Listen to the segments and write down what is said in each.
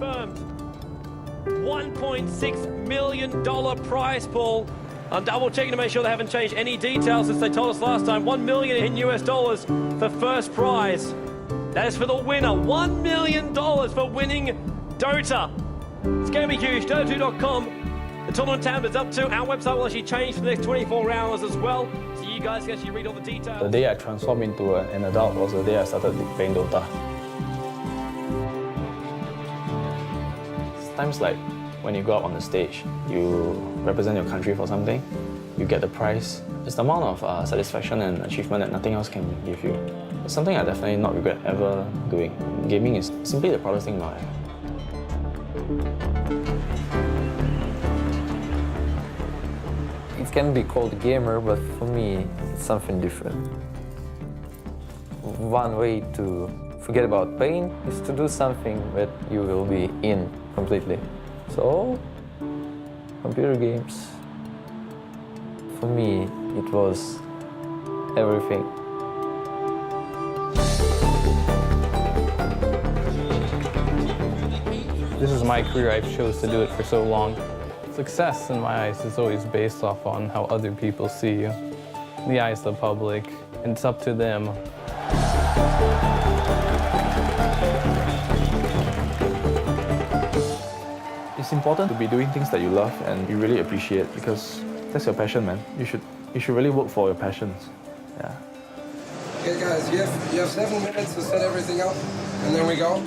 confirmed. $1.6 million prize pool. I'm double checking to make sure they haven't changed any details since they told us last time. $1 million in US dollars for first prize. That is for the winner. $1 million for winning Dota. It's going to be huge. Dota2.com. The tournament tab is up to. Our website will actually change for the next 24 hours as well. So you guys can actually read all the details. The day I transformed into an adult was the day I started playing Dota. Times like when you go out on the stage, you represent your country for something, you get the prize. It's the amount of satisfaction and achievement that nothing else can give you. It's something I definitely not regret ever doing. Gaming is simply the proudest thing in my life. It can be called a gamer, but for me, it's something different. One way to forget about pain is to do something that you will be in completely. So, computer games, for me, it was everything. This is my career. I've chose to do it for so long. Success, in my eyes, is always based off on how other people see you. The eyes of the public, and it's up to them. It's important to be doing things that you love and you really appreciate, because that's your passion, man. You should really work for your passions. Yeah. Okay, guys, you have 7 minutes to set everything up, and then we go.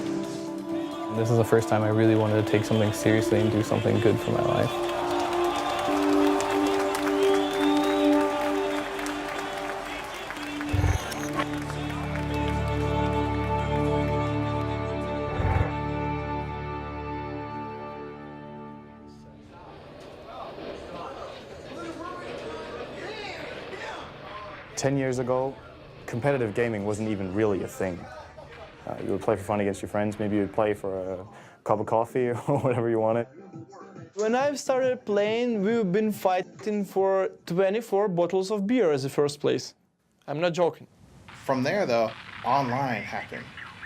This is the first time I really wanted to take something seriously and do something good for my life. Ten years ago, competitive gaming wasn't even really a thing. You would play for fun against your friends, maybe you'd play for a cup of coffee or whatever you wanted. When I started playing, we've been fighting for 24 bottles of beer as the first place. I'm not joking. From there, though, online happened.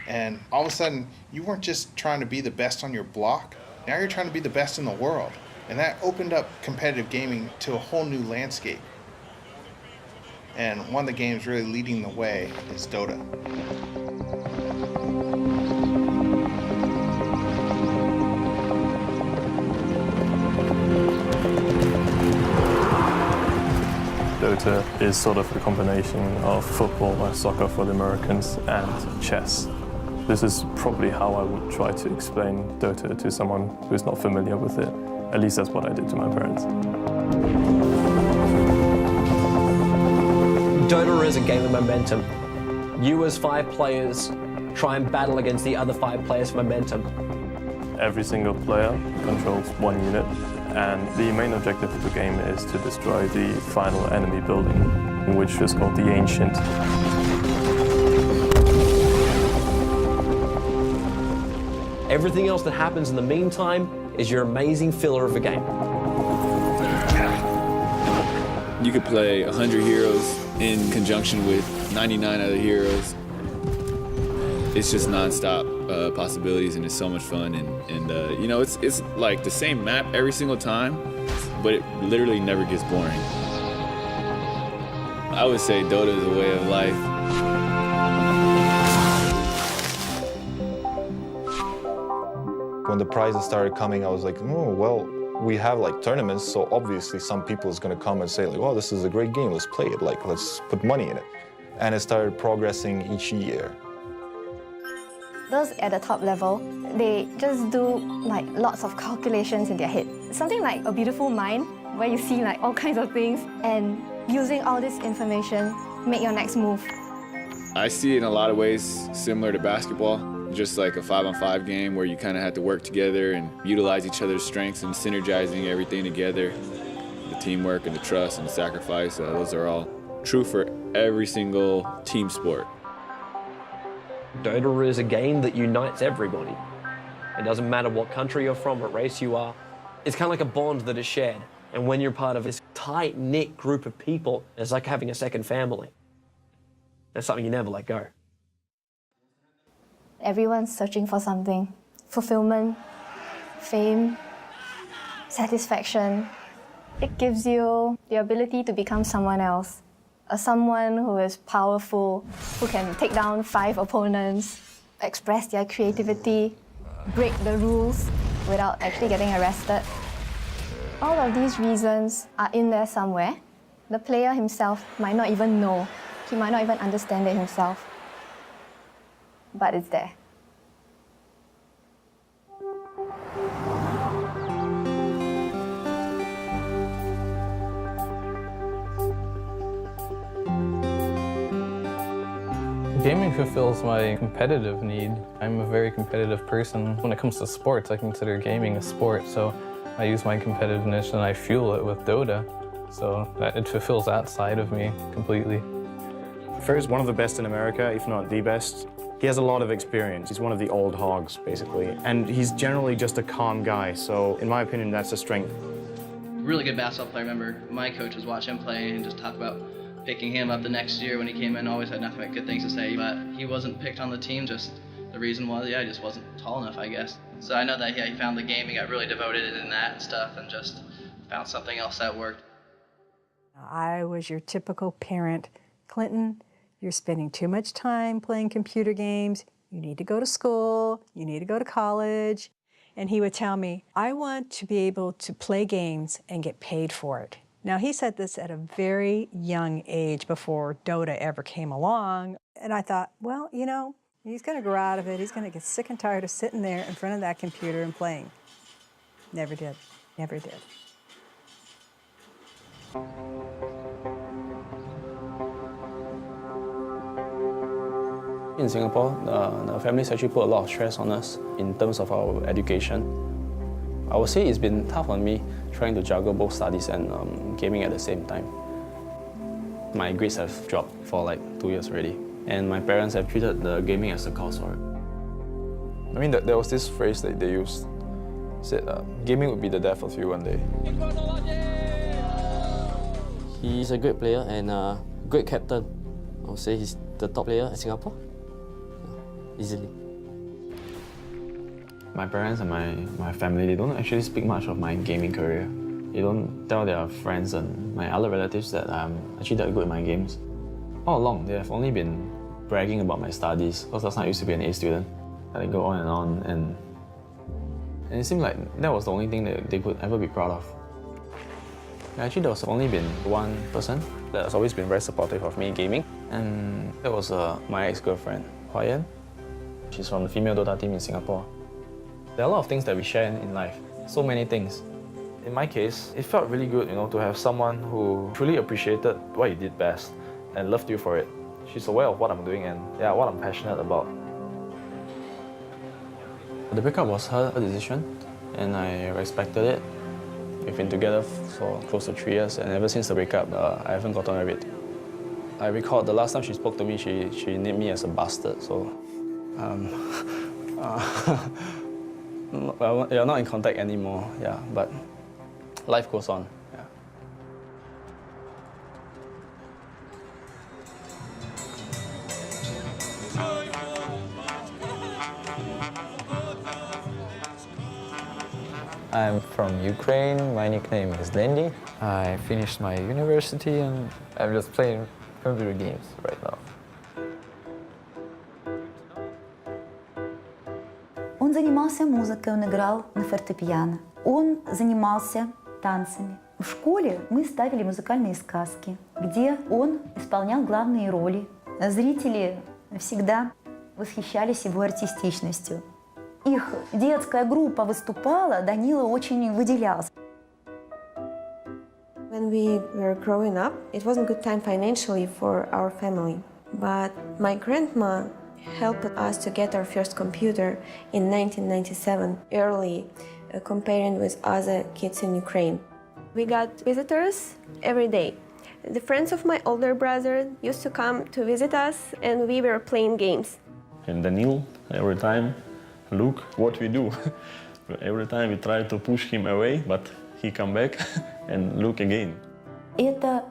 And all of a sudden, you weren't just trying to be the best on your block, now you're trying to be the best in the world. And that opened up competitive gaming to a whole new landscape. And one of the games really leading the way is Dota. Dota is sort of a combination of football or soccer for the Americans and chess. This is probably how I would try to explain Dota to someone who's not familiar with it. At least that's what I did to my parents. Dota is a game of momentum. You as 5 players try and battle against the other 5 players for momentum. Every single player controls 1 unit, and the main objective of the game is to destroy the final enemy building, which is called the Ancient. Everything else that happens in the meantime is your amazing filler of a game. You could play 100 heroes in conjunction with 99 other heroes. It's just non-stop possibilities, and it's so much fun. And you know, it's like the same map every single time, but it literally never gets boring. I would say Dota is a way of life. When the prizes started coming, I was like, oh, well, we have like tournaments, so obviously some people is gonna come and say like, oh, this is a great game, let's play it, like let's put money in it. And it started progressing each year. Those at the top level, they just do like lots of calculations in their head. Something like a beautiful mind, where you see like all kinds of things, and using all this information, make your next move. I see it in a lot of ways similar to basketball. Just like a 5-on-5 game where you kind of have to work together and utilize each other's strengths and synergizing everything together. The teamwork and the trust and the sacrifice, those are all true for every single team sport. Dota is a game that unites everybody. It doesn't matter what country you're from, what race you are. It's kind of like a bond that is shared. And when you're part of this tight-knit group of people, it's like having a second family. It's something you never let go. Everyone's searching for something, fulfillment, fame, satisfaction. It gives you the ability to become someone else. Someone who is powerful, who can take down 5 opponents, express their creativity, break the rules without actually getting arrested. All of these reasons are in there somewhere. The player himself might not even know. He might not even understand it himself. But it's there. Gaming fulfills my competitive need. I'm a very competitive person. When it comes to sports, I consider gaming a sport, so I use my competitiveness and I fuel it with Dota, so that it fulfills that side of me completely. Fer's one of the best in America, if not the best. He has a lot of experience. He's one of the old hogs, basically, and he's generally just a calm guy, so in my opinion, that's a strength. Really good basketball player. I remember my coach was watching him play and just talk about picking him up the next year when he came in. Always had nothing but good things to say, but he wasn't picked on the team. Just the reason was, yeah, he just wasn't tall enough, I guess. So I know that, yeah, he found the game, he got really devoted in that and stuff, and just found something else that worked. I was your typical parent. Clinton, you're spending too much time playing computer games. You need to go to school. You need to go to college. And he would tell me, I want to be able to play games and get paid for it. Now, he said this at a very young age before Dota ever came along. And I thought, well, you know, he's going to grow out of it. He's going to get sick and tired of sitting there in front of that computer and playing. Never did. Never did. In Singapore, the families actually put a lot of stress on us in terms of our education. I would say it's been tough on me trying to juggle both studies and gaming at the same time. My grades have dropped for like 2 years already, and my parents have treated the gaming as a cause for it. I mean, there was this phrase that they used, said gaming would be the death of you one day. He's a great player and a great captain. I would say he's the top player in Singapore, easily. My parents and my family, they don't actually speak much of my gaming career. They don't tell their friends and my other relatives that I'm actually that good at my games. All along, they have only been bragging about my studies, because last time I used to be an A student. And they go on, and it seemed like that was the only thing that they could ever be proud of. Actually, there was only been one person that has always been very supportive of me gaming, and that was my ex-girlfriend, Hua Yan. She's from the female Dota team in Singapore. There are a lot of things that we share in life, so many things. In my case, it felt really good, to have someone who truly appreciated what you did best and loved you for it. She's aware of what I'm doing and what I'm passionate about. The breakup was her decision, and I respected it. We've been together for close to 3 years, and ever since the breakup, I haven't gotten over it. I recall the last time she spoke to me, she named me as a bastard, so... well, we are not in contact anymore, but life goes on. I'm from Ukraine. My nickname is Lendi. I finished my university and I'm just playing computer games right now. Он занимался музыкой, он играл на фортепиано. Он занимался танцами. В школе мы ставили музыкальные сказки, где он исполнял главные роли. Зрители всегда восхищались его артистичностью. Их детская группа выступала, Данила очень выделялся. When we were growing up, it wasn't a good time financially for our family. But my grandma helped us to get our first computer in 1997, early, comparing with other kids in Ukraine. We got visitors every day. The friends of my older brother used to come to visit us, and we were playing games. And Daniel, every time, look what we do. Every time we try to push him away, but he come back and look again. Это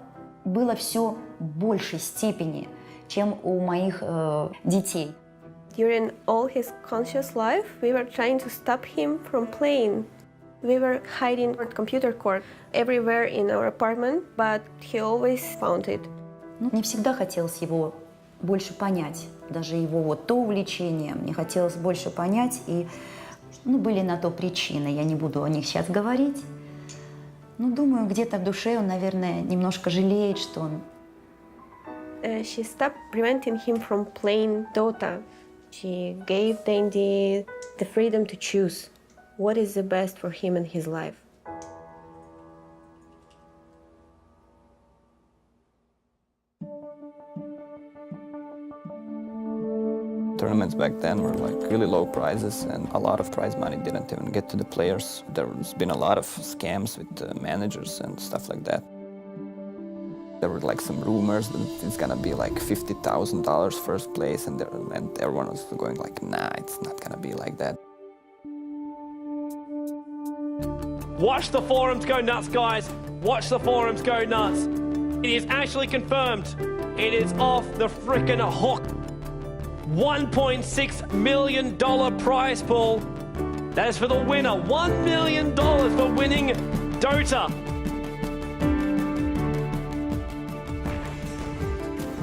было все в большей степени, чем у моих детей. During all his conscious life, we were trying to stop him from playing. We were hiding our computer cord everywhere in our apartment, but he always found it. Мне всегда хотелось его больше понять, даже его вот то увлечение, мне хотелось больше понять, и были на то причины, я не буду о них сейчас говорить. Но думаю, где-то в душе он, наверное, немножко жалеет, что он... She stopped preventing him from playing Dota. She gave Dandy the freedom to choose what is the best for him in his life. Tournaments back then were like really low prizes, and a lot of prize money didn't even get to the players. There's been a lot of scams with managers and stuff like that. There were like some rumors that it's gonna be like $50,000 first place, and everyone was going like, nah, it's not gonna be like that. Watch the forums go nuts, guys. Watch the forums go nuts. It is actually confirmed. It is off the frickin' hook. $1.6 million prize pool. That is for the winner. $1 million for winning Dota.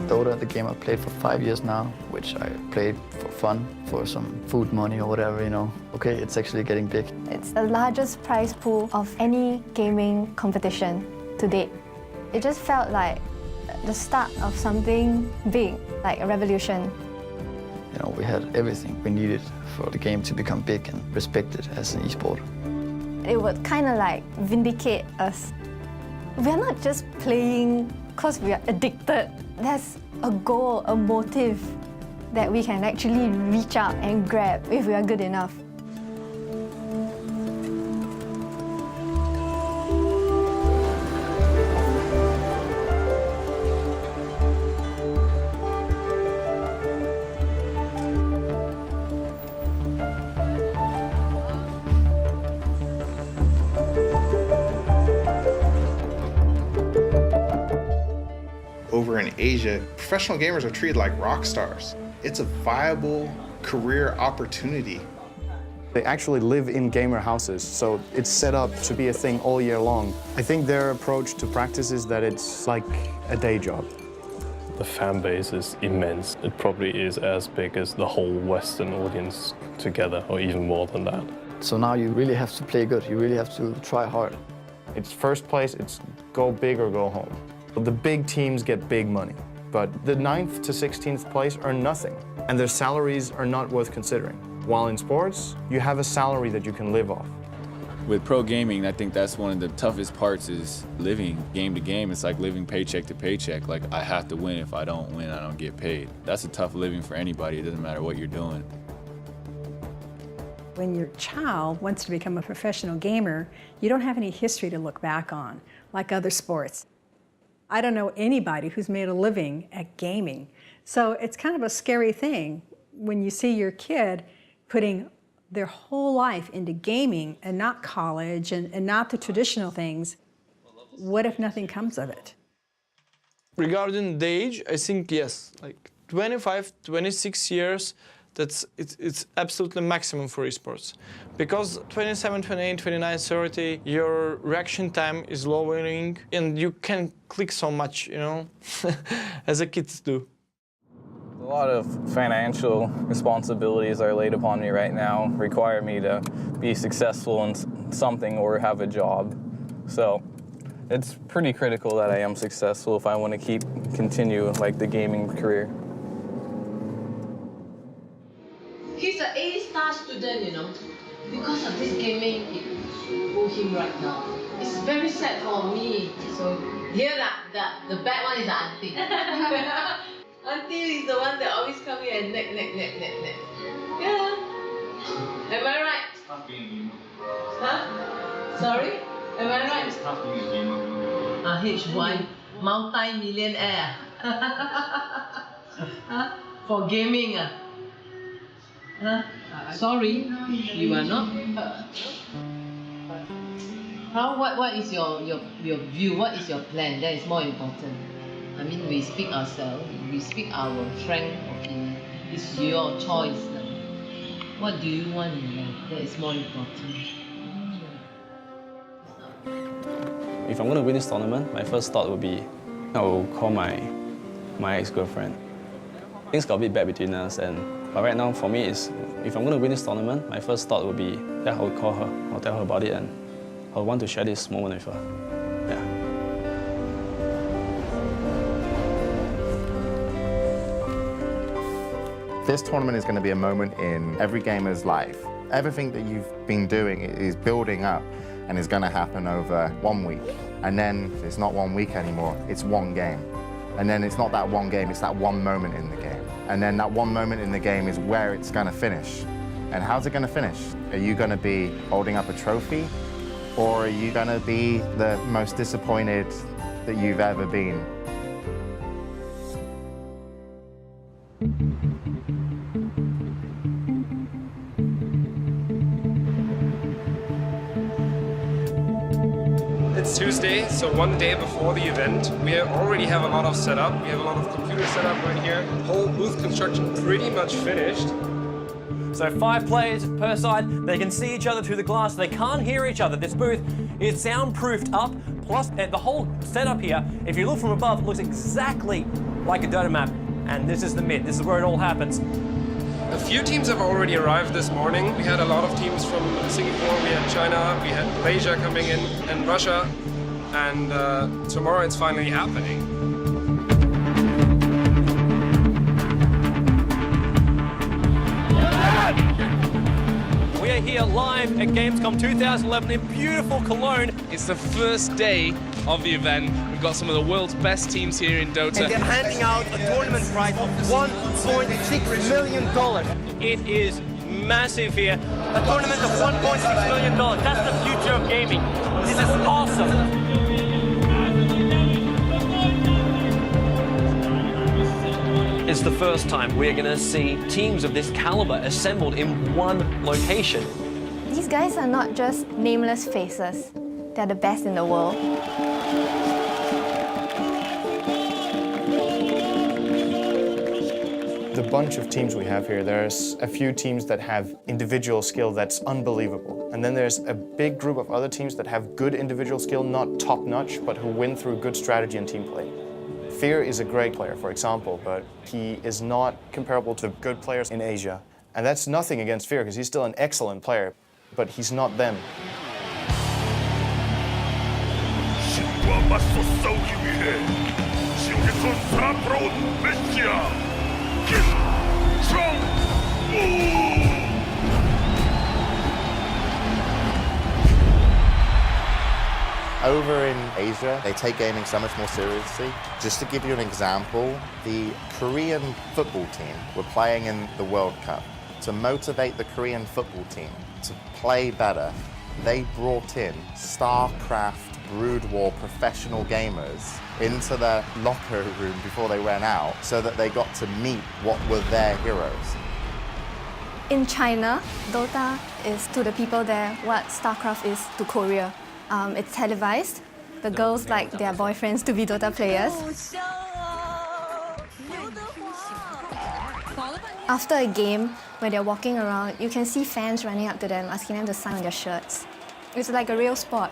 Dota, the game I've played for 5 years now, which I played for fun, for some food money or whatever, you know. Okay, it's actually getting big. It's the largest prize pool of any gaming competition to date. It just felt like the start of something big, like a revolution. You know, we had everything we needed for the game to become big and respected as an esport. It would kind of like vindicate us. We're not just playing because we are addicted. There's a goal, a motive that we can actually reach out and grab if we are good enough. Over in Asia, professional gamers are treated like rock stars. It's a viable career opportunity. They actually live in gamer houses, so it's set up to be a thing all year long. I think their approach to practice is that it's like a day job. The fan base is immense. It probably is as big as the whole Western audience together, or even more than that. So now you really have to play good. You really have to try hard. It's first place, it's go big or go home. The big teams get big money, but the 9th to 16th place earn nothing, and their salaries are not worth considering. While in sports, you have a salary that you can live off. With pro gaming, I think that's one of the toughest parts is living game to game. It's like living paycheck to paycheck. Like, I have to win. If I don't win, I don't get paid. That's a tough living for anybody. It doesn't matter what you're doing. When your child wants to become a professional gamer, you don't have any history to look back on, like other sports. I don't know anybody who's made a living at gaming. So it's kind of a scary thing when you see your kid putting their whole life into gaming and not college and not the traditional things. What if nothing comes of it? Regarding the age, I think yes, like 25, 26 years, it's absolutely maximum for esports. Because 27, 28, 29, 30, your reaction time is lowering and you can click so much, you know, as the kids do. A lot of financial responsibilities are laid upon me right now, require me to be successful in something or have a job. So it's pretty critical that I am successful if I want to continue like the gaming career. He's an A-star student, you know. Because of this gaming, it pull him right now. It's very sad for me. So here, the bad one is the auntie. Auntie is the one that always come here and neck. Yeah. Am I right? It's tough being a gamer. Huh? Sorry? Am I right? It's tough being a gamer. HY, multi-millionaire. Huh? For gaming. Huh? Sorry, you are not. What is your view? What is your plan? That is more important. I mean, we speak ourselves. We speak our frank opinion. It's your choice. What do you want in life? That is more important. If I'm going to win this tournament, my first thought would be, I will call my ex-girlfriend. Things got a bit bad between us, but right now for me, if I'm going to win this tournament, my first thought would be that I would call her, I'll tell her about it, and I want to share this moment with her. Yeah. This tournament is going to be a moment in every gamer's life. Everything that you've been doing is building up and is going to happen over 1 week. And then it's not 1 week anymore, it's one game. And then it's not that one game, it's that one moment in the game. And then that one moment in the game is where it's going to finish. And how's it going to finish? Are you going to be holding up a trophy? Or are you going to be the most disappointed that you've ever been? It's Tuesday, so one day before the event. We already have a lot of setup. We have a lot of computers set up right here. Whole booth construction pretty much finished. So 5 players per side, they can see each other through the glass, they can't hear each other. This booth is soundproofed up, plus the whole setup here, if you look from above, looks exactly like a Dota map. And this is the mid, this is where it all happens. A few teams have already arrived this morning. We had a lot of teams from Singapore, we had China, we had Malaysia coming in, and Russia. And tomorrow it's finally happening. We are here live at Gamescom 2011 in beautiful Cologne. It's the first day of the event. We've got some of the world's best teams here in Dota. And they're handing out a tournament prize of $1.6 million. It is massive here. A tournament of $1.6 million. That's the future of gaming. This is awesome. It's the first time we're going to see teams of this caliber assembled in one location. These guys are not just nameless faces. They're the best in the world. The bunch of teams we have here, there's a few teams that have individual skill that's unbelievable. And then there's a big group of other teams that have good individual skill, not top-notch, but who win through good strategy and team play. Fear is a great player, for example, but he is not comparable to good players in Asia. And that's nothing against Fear, because he's still an excellent player, but he's not them. Over in Asia, they take gaming so much more seriously. Just to give you an example, the Korean football team were playing in the World Cup. To motivate the Korean football team to play better, they brought in StarCraft Brood War professional gamers into their locker room before they went out so that they got to meet what were their heroes. In China, Dota is to the people there what StarCraft is to Korea. It's televised. The girls like their boyfriends to be Dota players. After a game, when they're walking around, you can see fans running up to them, asking them to sign on their shirts. It's like a real sport.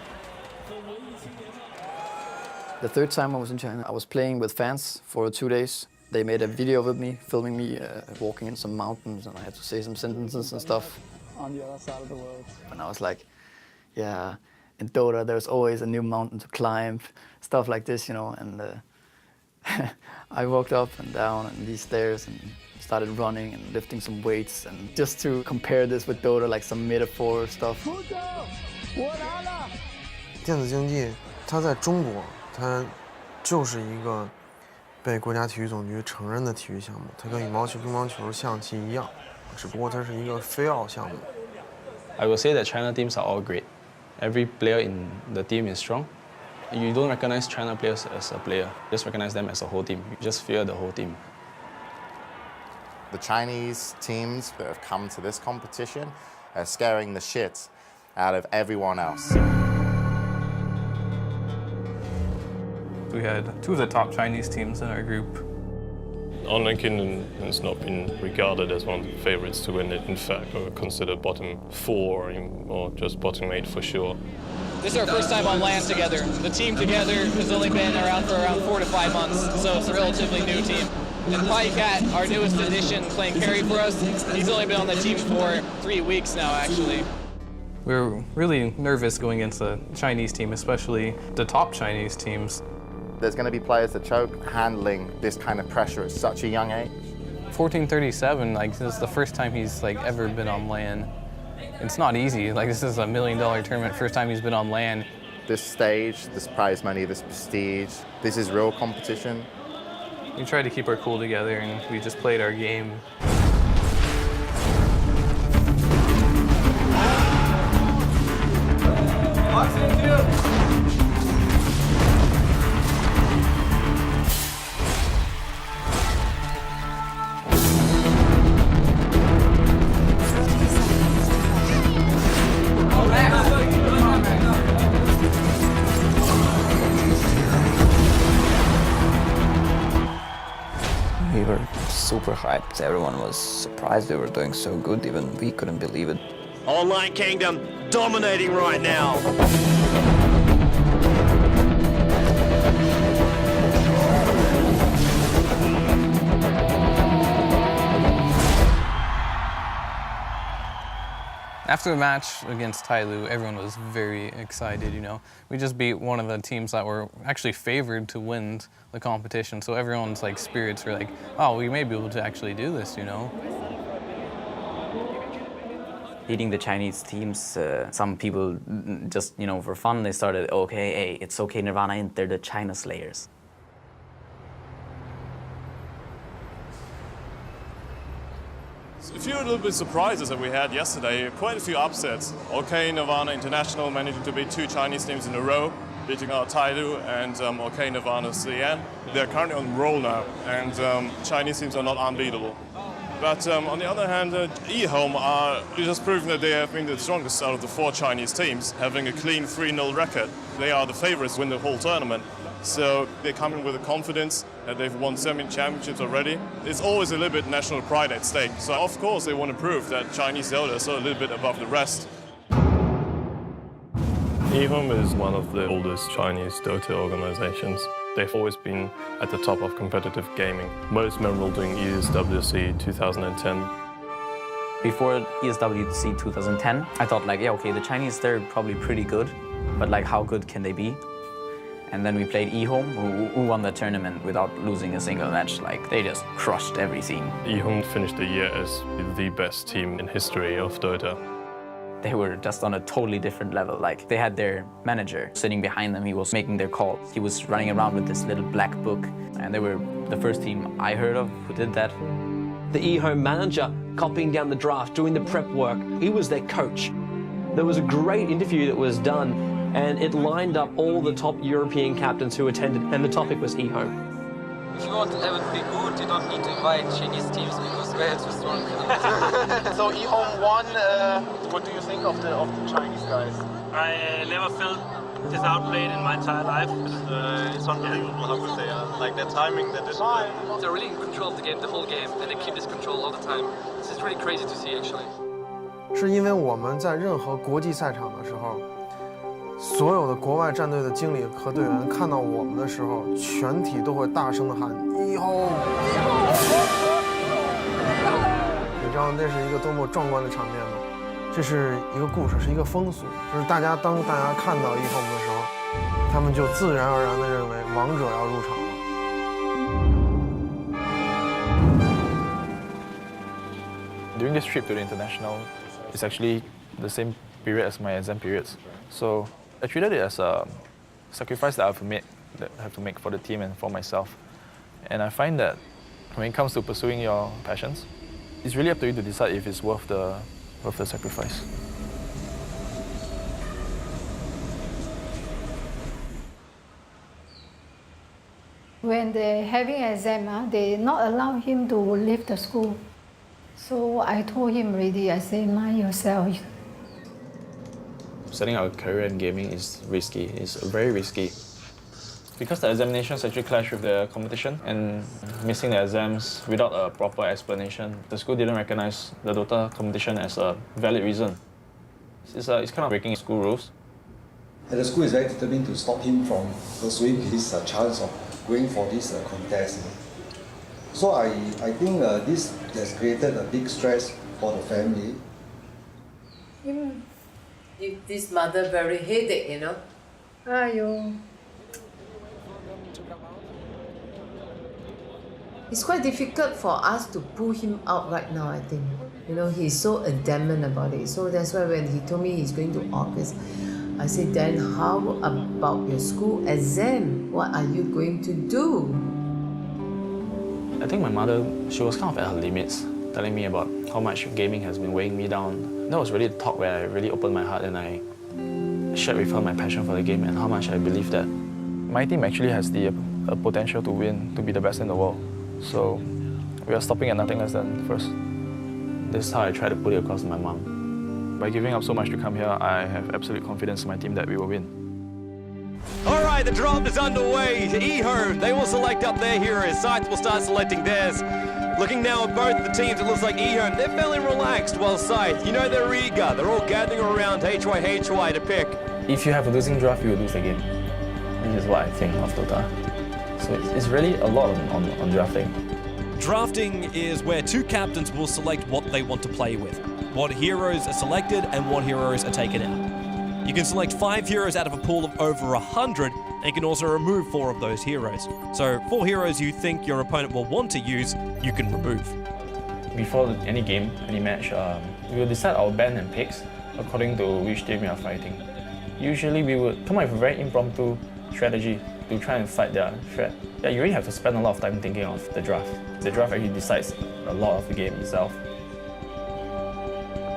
The third time I was in China, I was playing with fans for 2 days. They made a video with me, filming me walking in some mountains, and I had to say some sentences and stuff. On the other side of the world. And I was like, yeah, in Dota there's always a new mountain to climb, stuff like this, you know. And I walked up and down and these stairs and started running and lifting some weights, and just to compare this with Dota, like some metaphor stuff. 电子竞技，它在中国，它就是一个被国家体育总局承认的体育项目，它跟羽毛球、乒乓球、象棋一样，只不过它是一个非奥项目。I will say that China teams are all great. Every player in the team is strong. You don't recognize China players as a player, just recognize them as a whole team. You just fear the whole team. The Chinese teams that have come to this competition are scaring the shit out of everyone else. We had two of the top Chinese teams in our group. Online Kingdom has not been regarded as one of the favorites to win it. In fact, we're considered bottom 4 or just bottom 8 for sure. This is our first time on LAN together. The team together has only been around for around 4 to 5 months, so it's a relatively new team. And Pycat, our newest addition, playing carry for us, he's only been on the team for 3 weeks now, actually. We were really nervous going against the Chinese team, especially the top Chinese teams. There's going to be players that choke handling this kind of pressure at such a young age. 1437, like this is the first time he's like ever been on LAN. It's not easy. Like this is $1 million tournament, first time he's been on LAN. This stage, this prize money, this prestige, this is real competition. We tried to keep our cool together and we just played our game. We were super hyped. Everyone was surprised we were doing so good. Even we couldn't believe it. Online Kingdom dominating right now. After the match against Tyloo, everyone was very excited, you know. We just beat one of the teams that were actually favored to win the competition, so everyone's like spirits were like, oh, we may be able to actually do this, you know. Beating the Chinese teams, some people just, you know, for fun, they started, okay, hey, it's okay, Nirvana, and they're the China Slayers. A few little bit surprises that we had yesterday, quite a few upsets. OK Nirvana International managing to beat 2 Chinese teams in a row, beating out Tyloo and OK Nirvana CN. They're currently on roll now, and Chinese teams are not unbeatable. But on the other hand, eHome are just proving that they have been the strongest out of the 4 Chinese teams, having a clean 3-0 record. They are the favorites to win the whole tournament. So they come in with a confidence that they've won 7 championships already. It's always a little bit national pride at stake. So of course they want to prove that Chinese Dota is a little bit above the rest. eHome is one of the oldest Chinese Dota organizations. They've always been at the top of competitive gaming, most memorable during ESWC 2010. Before ESWC 2010, I thought like, yeah, okay, the Chinese, they're probably pretty good, but like how good can they be? And then we played eHome, who won the tournament without losing a single match. Like, they just crushed everything. eHome finished the year as the best team in history of Dota. They were just on a totally different level. Like, they had their manager sitting behind them. He was making their calls. He was running around with this little black book. And they were the first team I heard of who did that. The eHome manager copying down the draft, doing the prep work. He was their coach. There was a great interview that was done, and it lined up all the top European captains who attended, and the topic was eHome. If you want to have it be good, you don't need to invite Chinese teams because they're too strong. So eHome won. What do you think of the Chinese guys? I never felt this outplayed in my entire life. It's unbelievable how good they are. Like their timing, their discipline. They're really in control of the game, the whole game, and they keep this control all the time. This is really crazy to see, actually. 是因为我们在任何国际赛场的时候，所有的国外战队的经理和队员看到我们的时候，全体都会大声的喊eHome。你知道那是一个多么壮观的场面吗？这是一个故事，是一个风俗，就是当大家看到eHome的时候，他们就自然而然地认为王者要入场了。During this trip to the international, it's actually the same period as my exam periods. So I treated it as a sacrifice that I have to make for the team and for myself. And I find that when it comes to pursuing your passions, it's really up to you to decide if it's worth the sacrifice. When they're having an exam, they not allow him to leave the school. So I told him already, I say, mind yourself. Setting out a career in gaming is risky. It's very risky. Because the examinations actually clash with the competition and missing the exams without a proper explanation, the school didn't recognize the Dota competition as a valid reason. It's kind of breaking school rules. And the school is very determined to stop him from pursuing his chance of going for this contest. So I think this has created a big stress for the family. Give this mother very headache, you know. Aiyo. It's quite difficult for us to pull him out right now, I think. You know, he's so adamant about it. So that's why when he told me he's going to August, I said, then how about your school exam? What are you going to do? I think my mother, she was kind of at her limits, telling me about how much gaming has been weighing me down. That was really the talk where I really opened my heart and I shared with her my passion for the game and how much I believe that my team actually has the potential to win, to be the best in the world. So we are stopping at nothing less than first. This is how I try to put it across to my mom. By giving up so much to come here, I have absolute confidence in my team that we will win. All right, the draft is underway. eHome, they will select up their heroes. Sites will start selecting theirs. Looking now at both the teams, it looks like eHome, they're fairly relaxed, while Scythe, you know they're eager. They're all gathering around HY to pick. If you have a losing draft, you will lose the game. This is what I think of Dota. So it's really a lot on drafting. Drafting is where two captains will select what they want to play with, what heroes are selected and what heroes are taken out. You can select 5 heroes out of a pool of over 100, and you can also remove 4 of those heroes. So 4 heroes you think your opponent will want to use, you can remove. Before any game, any match, we will decide our band and picks according to which team we are fighting. Usually we would come up with a very impromptu strategy to try and fight their threat. Yeah, you really have to spend a lot of time thinking of the draft. The draft actually decides a lot of the game itself.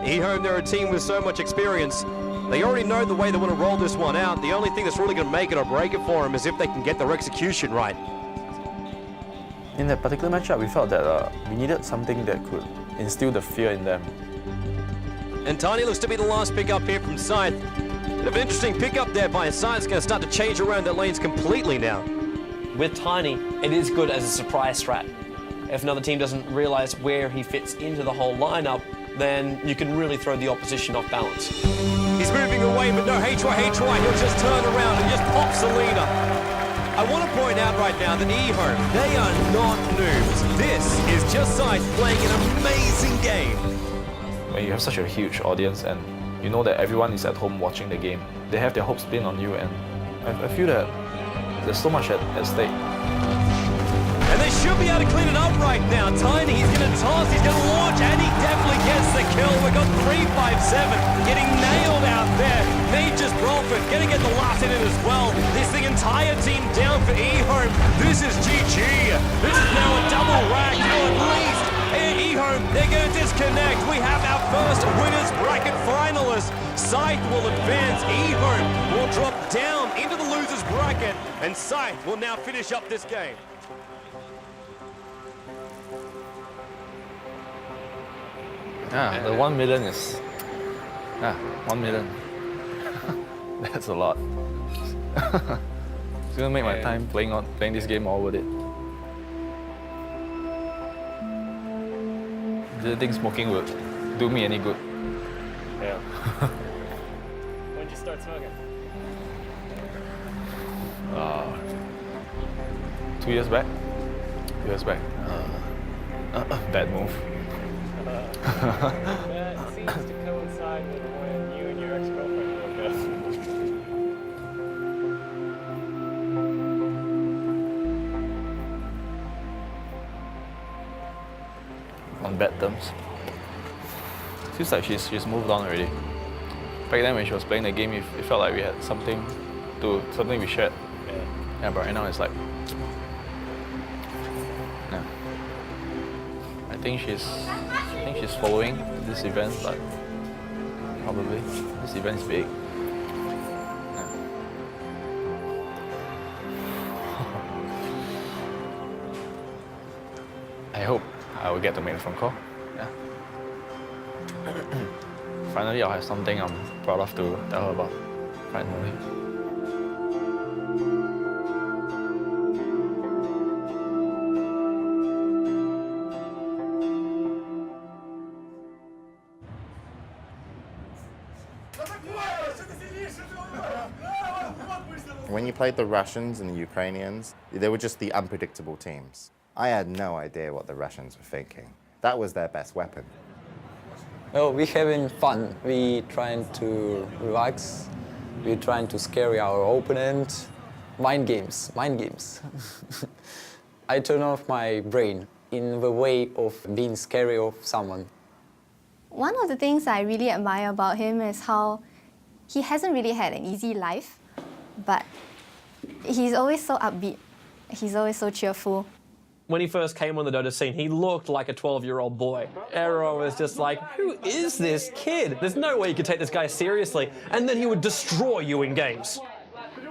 eHome, they're a team with so much experience. They already know the way they want to roll this one out. The only thing that's really going to make it or break it for them is if they can get their execution right. In that particular matchup, we felt that we needed something that could instill the fear in them. And Tiny looks to be the last pick up here from Scythe. Bit of an interesting pick up there by Scythe. It's going to start to change around their lanes completely now. With Tiny, it is good as a surprise strat. If another team doesn't realize where he fits into the whole lineup, then you can really throw the opposition off balance. He's moving away, but no, HY, he'll just turn around and just pop Selena. I want to point out right now that eHome, they are not noobs. This is just Scythe playing an amazing game. When you have such a huge audience and you know that everyone is at home watching the game, they have their hopes pinned on you, and I feel that there's so much at stake. And they should be able to clean it up right now. Tiny, he's going to toss, he's going to launch, and he definitely gets the kill. We've got 3-5-7 getting nailed out there. Nature's Bradford going to get the last in it as well. This the entire team down for eHome. This is GG. This is now a double rack, at least. And eHome, they're going to disconnect. We have our first winners bracket finalist. Scythe will advance. eHome will drop down into the losers bracket, and Scythe will now finish up this game. Yeah, the 1 million is... 1 million. That's a lot. It's gonna make my time playing this game all worth it. Do you think smoking would do me any good? Yeah. When did you start smoking? 2 years back. 2 years back. Bad move. That seems to coincide with when you and your ex-girlfriend broke up. On bad terms. Feels like she's moved on already. Back then when she was playing the game, it felt like we had something we shared. Yeah, but right now it's like, yeah. I think she's following this event, but probably this event is big. Yeah. I hope I will get to make a phone call. Yeah. Finally, I'll have something I'm proud of to tell her about. Finally. When you played the Russians and the Ukrainians, they were just the unpredictable teams. I had no idea what the Russians were thinking. That was their best weapon. Oh, we're having fun. We trying to relax. We're trying to scare our opponent. Mind games, mind games. I turn off my brain in the way of being scary of someone. One of the things I really admire about him is how he hasn't really had an easy life, but he's always so upbeat. He's always so cheerful. When he first came on the Dota scene, he looked like a 12-year-old boy. Aero was just like, who is this kid? There's no way you could take this guy seriously. And then he would destroy you in games.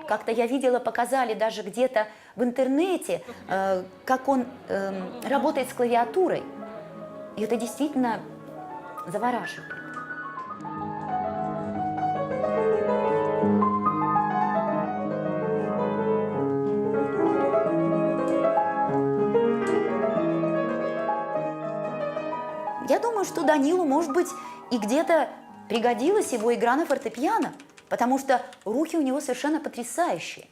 Как-то я видела, показали даже где-то в интернете, как он работает с клавиатурой. И это действительно завораживает. Я думаю, что Данилу, может быть, и где-то пригодилась его игра на фортепиано, потому что руки у него совершенно потрясающие.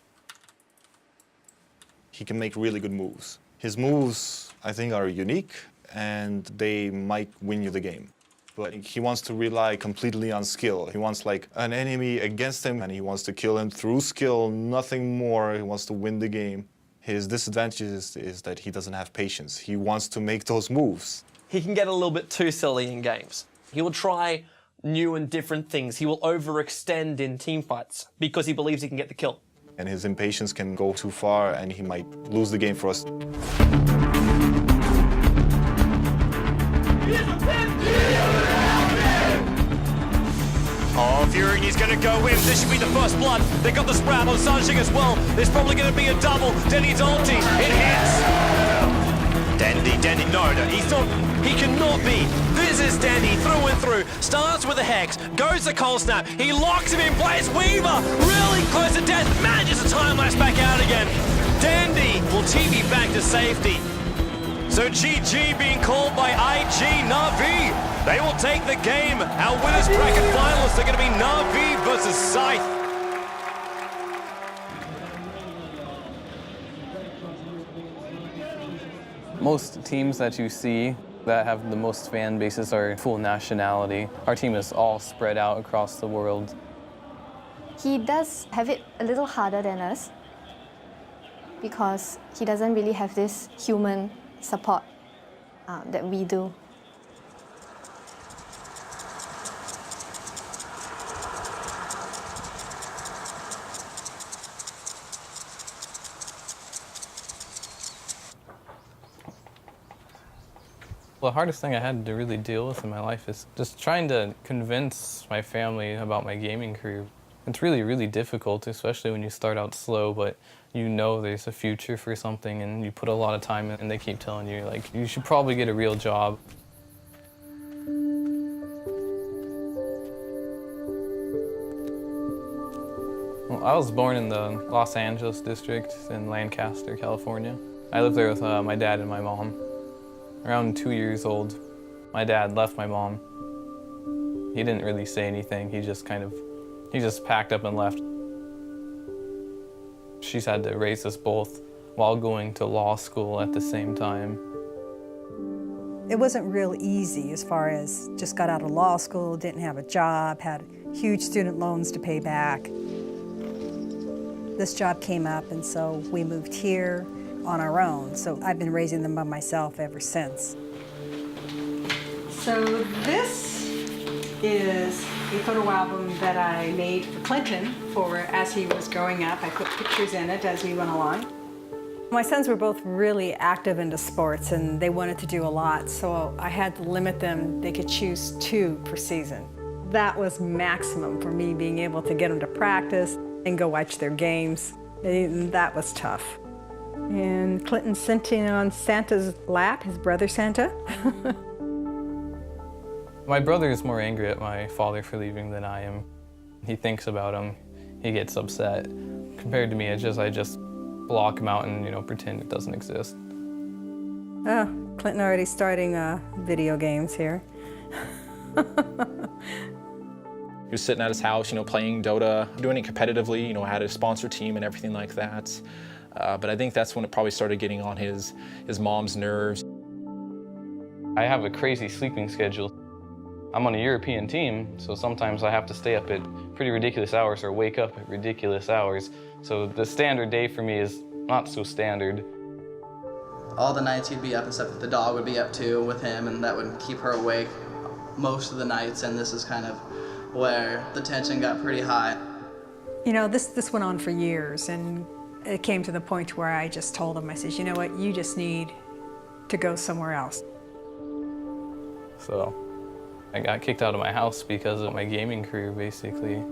He can make really good moves. His moves, I think, are unique, and they might win you the game. But he wants to rely completely on skill. He wants like an enemy against him, and he wants to kill him through skill, nothing more. He wants to win the game. His disadvantage is that he doesn't have patience. He wants to make those moves. He can get a little bit too silly in games. He will try new and different things. He will overextend in team fights because he believes he can get the kill. And his impatience can go too far, and he might lose the game for us. Oh, Fury is going to go in. This should be the first blood. They got the sprout on Sanjing as well. There's probably going to be a double. Denny's ulti. It hits. Denny, no, he cannot be. This is Denny through and through. Starts with a Hex, goes to Cold Snap. He locks him in place. Weaver, really close to death. Manages to time lapse back out again. Dandy will TV back to safety. So GG being called by IG Na'Vi. They will take the game. Our winners bracket finalists are going to be Na'Vi versus Scythe. Most teams that you see that have the most fan bases are full nationality. Our team is all spread out across the world. He does have it a little harder than us because he doesn't really have this human support that we do. The hardest thing I had to really deal with in my life is just trying to convince my family about my gaming career. It's really, really difficult, especially when you start out slow, but you know there's a future for something and you put a lot of time in and they keep telling you, like, you should probably get a real job. Well, I was born in the Los Angeles district in Lancaster, California. I lived there with my dad and my mom. Around 2 years old, my dad left my mom. He didn't really say anything. He just packed up and left. She's had to raise us both while going to law school at the same time. It wasn't real easy as far as just got out of law school, didn't have a job, had huge student loans to pay back. This job came up, and so we moved here on our own. So I've been raising them by myself ever since. So this is a photo album that I made for Clinton for as he was growing up. I put pictures in it as we went along. My sons were both really active into sports and they wanted to do a lot, so I had to limit them. They could choose 2 per season. That was maximum for me, being able to get them to practice and go watch their games. And that was tough. And Clinton sitting on Santa's lap, his brother Santa. My brother is more angry at my father for leaving than I am. He thinks about him, he gets upset. Compared to me, I just block him out and, pretend it doesn't exist. Oh, Clinton already starting video games here. He was sitting at his house, playing Dota, doing it competitively, had a sponsor team and everything like that. But I think that's when it probably started getting on his mom's nerves. I have a crazy sleeping schedule. I'm on a European team, so sometimes I have to stay up at pretty ridiculous hours or wake up at ridiculous hours. So the standard day for me is not so standard. All the nights he'd be up and stuff, the dog would be up too with him, and that would keep her awake most of the nights, and this is kind of where the tension got pretty high. This went on for years, and it came to the point where I just told him, I said, you know what, you just need to go somewhere else. So I got kicked out of my house because of my gaming career, basically.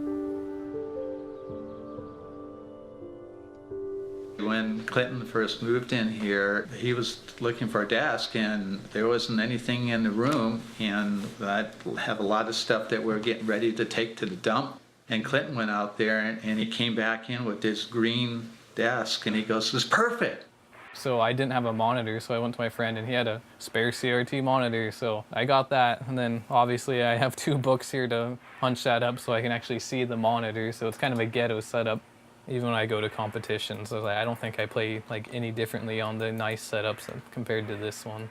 When Clinton first moved in here, he was looking for a desk and there wasn't anything in the room, and I have a lot of stuff that we're getting ready to take to the dump. And Clinton went out there and he came back in with this green desk and he goes, "This is perfect." So I didn't have a monitor, so I went to my friend and he had a spare CRT monitor, so I got that. And then obviously I have 2 books here to punch that up so I can actually see the monitor, so it's kind of a ghetto setup. Even when I go to competitions, I don't think I play any differently on the nice setups compared to this one.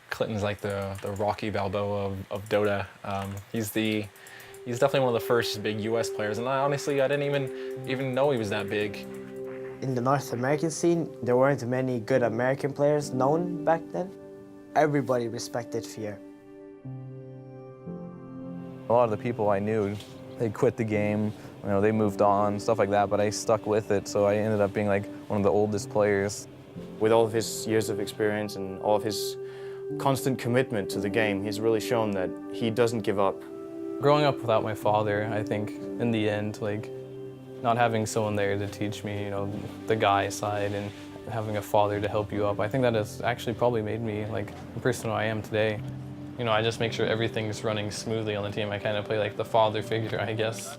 Clinton's like the Rocky Balboa of Dota. He's definitely one of the first big US players, and honestly, I didn't even know he was that big. In the North American scene, there weren't many good American players known back then. Everybody respected Fear. A lot of the people I knew, they quit the game, they moved on, stuff like that, but I stuck with it, so I ended up being one of the oldest players. With all of his years of experience and all of his constant commitment to the game, he's really shown that he doesn't give up. Growing up without my father, I think in the end, not having someone there to teach me, the guy side and having a father to help you up, I think that has actually probably made me the person I am today. I just make sure everything's running smoothly on the team. I kind of play the father figure, I guess.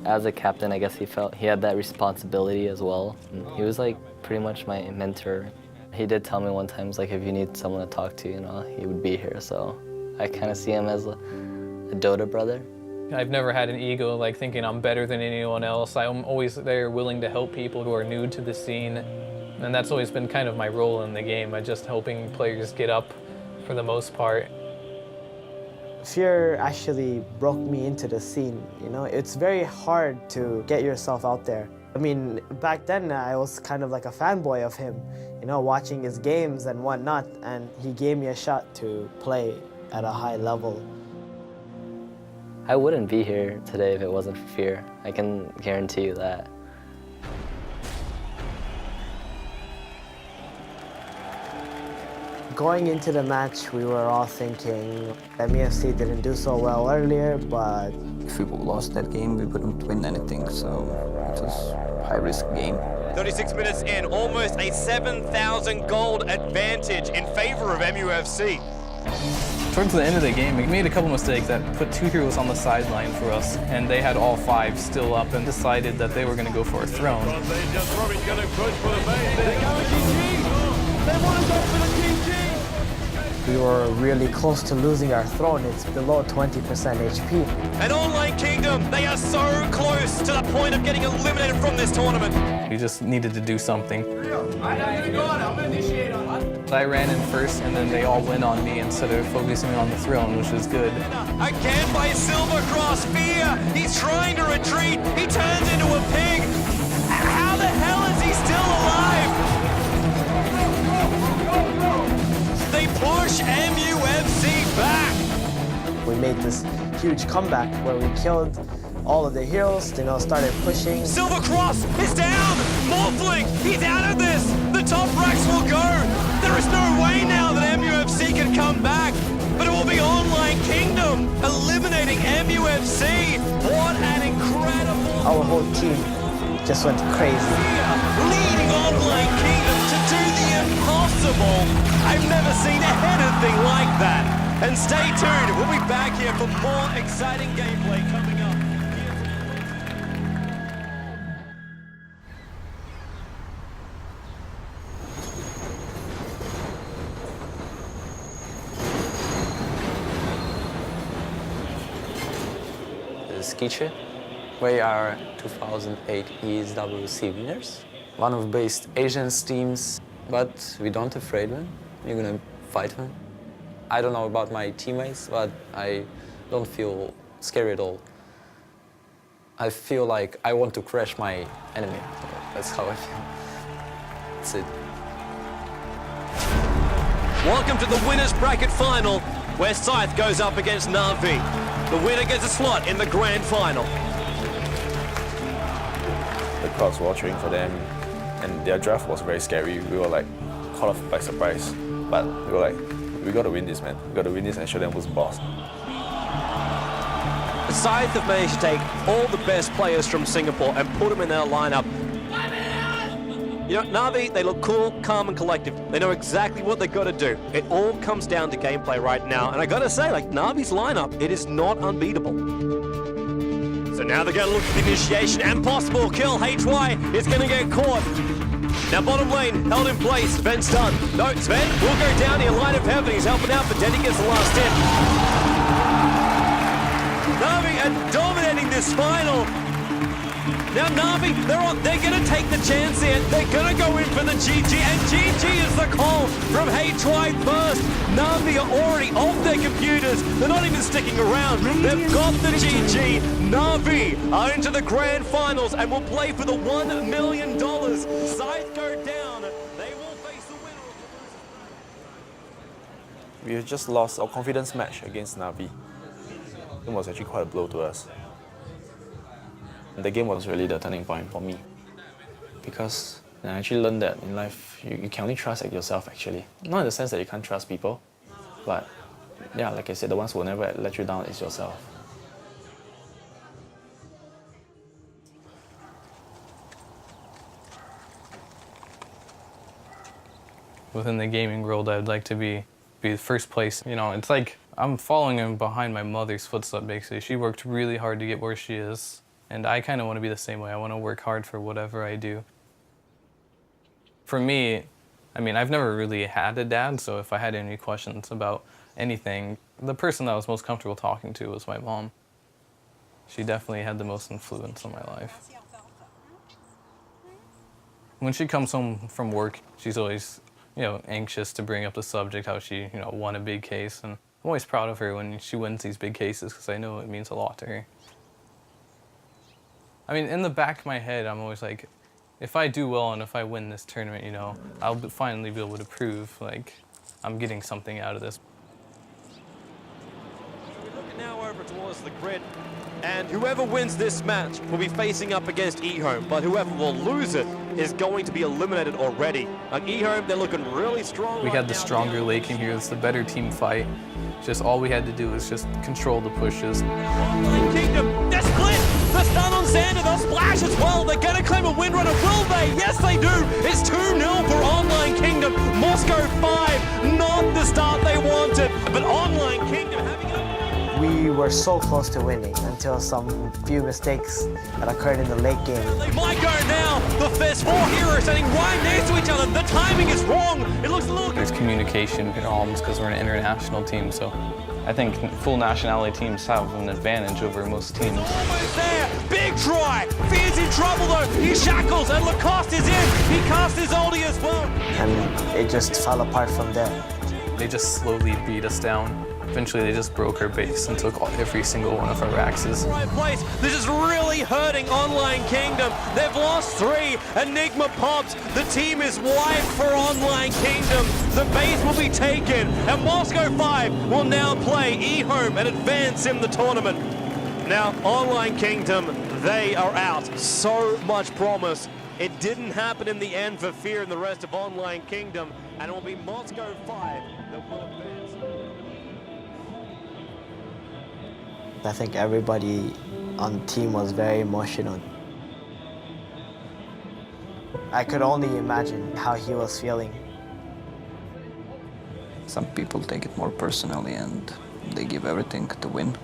As a captain, I guess he felt he had that responsibility as well. And he was pretty much my mentor. He did tell me one time, if you need someone to talk to, he would be here. So I kind of see him as a Dota brother. I've never had an ego thinking I'm better than anyone else. I'm always there willing to help people who are new to the scene. And that's always been kind of my role in the game, just helping players get up for the most part. Fear actually broke me into the scene, It's very hard to get yourself out there. I mean, back then I was kind of like a fanboy of him, watching his games and whatnot, and he gave me a shot to play at a high level. I wouldn't be here today if it wasn't for Fear. I can guarantee you that. Going into the match, we were all thinking MEFC didn't do so well earlier, but if we lost that game, we wouldn't win anything, so it was a high-risk game. 36 minutes in, almost a 7,000 gold advantage in favor of MUFC. Towards the end of the game, we made a couple mistakes that put 2 heroes on the sideline for us, and they had all 5 still up and decided that they were going to go for a throne. We were really close to losing our throne. It's below 20% HP. And Online Kingdom, they are so close to the point of getting eliminated from this tournament. We just needed to do something. I ran in first, and then they all went on me instead of focusing on the throne, which is good. Again by Silver Cross, Fear. He's trying to retreat. He turns into a pig. How the hell is he still alive? They push MUFC back. We made this huge comeback where we killed all of the heroes, started pushing. Silver Cross is down! Morphling, he's out of this! The top racks will go! There is no way now that MUFC can come back, but it will be Online Kingdom eliminating MUFC. What an incredible... Our whole team just went crazy. Leading Online Kingdom to do the impossible. I've never seen anything like that. And stay tuned, we'll be back here for more exciting gameplay coming up. Skiche. We are 2008 ESWC winners. One of the best Asian teams, but we don't afraid them. We're gonna fight them. I don't know about my teammates, but I don't feel scary at all. I feel like I want to crush my enemy. That's how I feel. That's it. Welcome to the winners bracket final, where Scythe goes up against Na'Vi. The winner gets a slot in the grand final. The crowds were all cheering for them, and their draft was very scary. We were like caught off by surprise, but we were like, we got to win this, man. We got to win this and show them who's boss. Scythe have managed to take all the best players from Singapore and put them in their lineup. You know, Na'Vi, they look cool, calm and collective. They know exactly what they've got to do. It all comes down to gameplay right now. And I got to say, like, Na'Vi's lineup, it is not unbeatable. So now they're going to look for the initiation and possible kill. HY is going to get caught. Now bottom lane, held in place. Sven's done. No, Sven will go down here. Line of heaven, he's helping out, but Denny gets the last hit. Na'Vi are dominating this final. Now Na'Vi, they're going to take the chance here. They're going to go in for the GG, and GG is the call from HY first. Na'Vi are already off their computers. They're not even sticking around. They've got the GG. Na'Vi are into the grand finals and will play for the $1 million. Scythe go down. They will face the winner of the... We just lost our confidence match against Na'Vi. It was actually quite a blow to us. The game was really the turning point for me, because I actually learned that in life you can only trust yourself actually. Not in the sense that you can't trust people, but yeah, like I said, the ones who will never let you down is yourself. Within the gaming world, I'd like to be the first place. You know, it's like I'm following in behind my mother's footsteps basically. She worked really hard to get where she is. And I kind of want to be the same way. I want to work hard for whatever I do. For me, I mean, I've never really had a dad, so if I had any questions about anything, the person that I was most comfortable talking to was my mom. She definitely had the most influence on my life. When she comes home from work, she's always, you know, anxious to bring up the subject, how she, you know, won a big case. And I'm always proud of her when she wins these big cases, because I know it means a lot to her. I mean, in the back of my head, I'm always like, if I do well and if I win this tournament, you know, I'll finally be able to prove, like, I'm getting something out of this. We're looking now over towards the grid, and whoever wins this match will be facing up against eHome, but whoever will lose it is going to be eliminated already. Like eHome, they're looking really strong. We had the stronger late game here. It's the better team fight. Just all we had to do was just control the pushes. Online Kingdom, they're split! The stun on Xander, they'll splash as well. They're going to claim a windrunner, will they? Yes, they do. It's 2-0 for Online Kingdom. Moscow 5, not the start they wanted, but Online Kingdom having it. We were so close to winning until some few mistakes that occurred in the late game. They might go now. There's 4 heroes standing right next to each other. The timing is wrong. It looks a little... There's communication problems because we're an international team, so I think full nationality teams have an advantage over most teams. Almost there. Big try. Fear's in trouble though. He shackles and Lacoste is in. He cast his ulti as well. And it just fell apart from there. They just slowly beat us down. Eventually, they just broke our base and took every single one of our axes. Right place. This is really hurting Online Kingdom. They've lost 3. Enigma pops. The team is wiped for Online Kingdom. The base will be taken, and Moscow 5 will now play eHome and advance in the tournament. Now, Online Kingdom, they are out. So much promise. It didn't happen in the end for Fear and the rest of Online Kingdom, and it will be Moscow 5 that will advance. I think everybody on the team was very emotional. I could only imagine how he was feeling. Some people take it more personally and they give everything to win.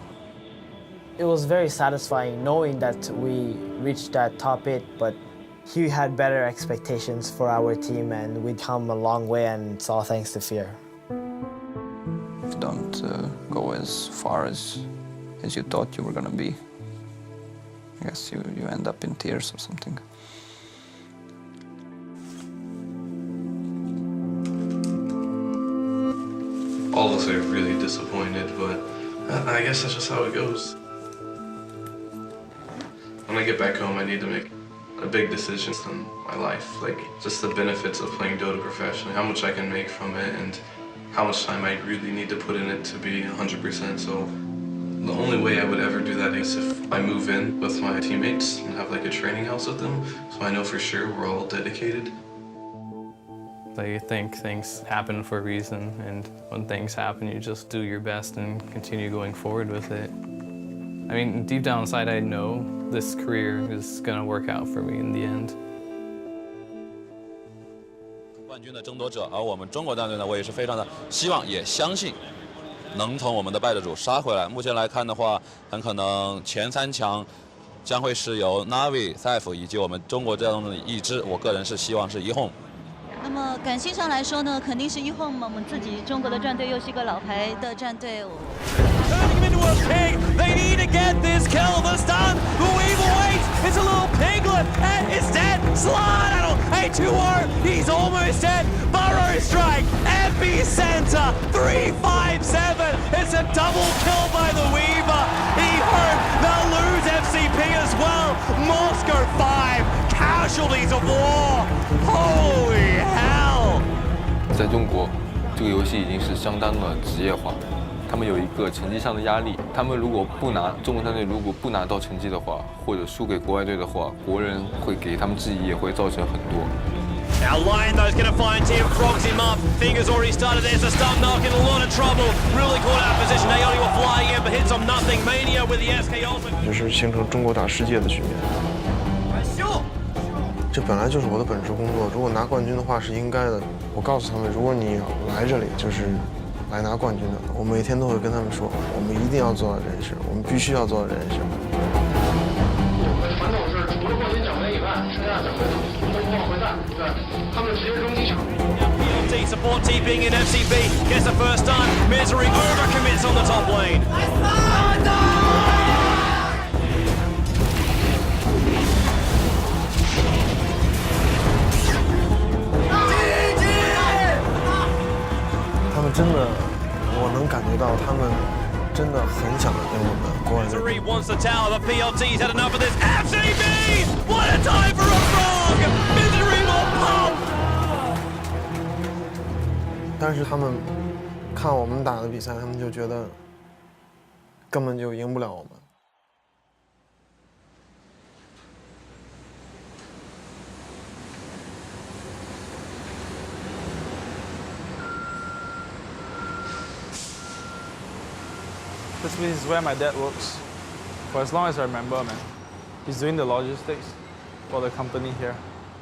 It was very satisfying knowing that we reached that top 8, but he had better expectations for our team and we'd come a long way, and it's all thanks to Fear. If you don't go as far as you thought you were going to be, I guess you end up in tears or something. All of us are really disappointed, but I guess that's just how it goes. When I get back home, I need to make a big decision in my life, like just the benefits of playing Dota professionally, how much I can make from it, and how much time I really need to put in it to be 100%. So the only way I would ever do that is if I move in with my teammates and have like a training house with them, so I know for sure we're all dedicated. I think things happen for a reason, and when things happen, you just do your best and continue going forward with it. I mean, deep down inside, I know this career is going to work out for me in the end. 冠军的争夺者，而我们中国战队呢，我也是非常的希望，也相信能从我们的败者组杀回来。目前来看的话，很可能前3强将会是由 Navi、Saif 以及我们中国战队的一支，我个人是希望是1Home。那么感性上来说呢，肯定是1Home嘛，我们自己中国的战队又是一个老牌的战队。Turning him into a pig. They need to get this kill. The stun. The weevil waits. It's a little piglet and it's dead. Slide a 2-0. He's almost dead. Burrow strike. Epicenter. 357. It's a double kill by the Weaver. He hurt. They'll lose FCP as well. Moscow 5. Casualties of war. Holy hell. 在中国，这个游戏已经是相当的职业化。他们有一个成绩上的压力，他们如果不拿中国战队如果不拿到成绩的话，或者输给国外队的话，国人会给他们质疑，也会造成很多。 Now Lion though is going to find Tim, frogs him up. Fingers already started. There's a stun knock in a lot of trouble. Really caught out of position. Aeoni were flying in, but hits on nothing. Mania with the SK ultimate. 这是形成中国打世界的局面。这本来就是我的本职工作，如果拿冠军的话是应该的。我告诉他们，如果你来这里就是来拿冠军的，我每天都会跟他们说，我们一定要做到这件事，我们必须要做到这件事。我们传统是除了冠军奖杯以外，剩下奖杯都不往回带，对，他们直接扔机场。PLT support TPing in FCB gets the first stun. Misery overcommits on the top lane. 他们真的，我能感觉到他们真的很想跟我们国外队。 Misery wants the tower, but PLT's had enough of this. FCB! What a time for a frog! Misery will pop! 但是他们看我们打的比赛，他们就觉得根本就赢不了我们。 This is where my dad works. For as long as I remember, man. He's doing the logistics for the company here.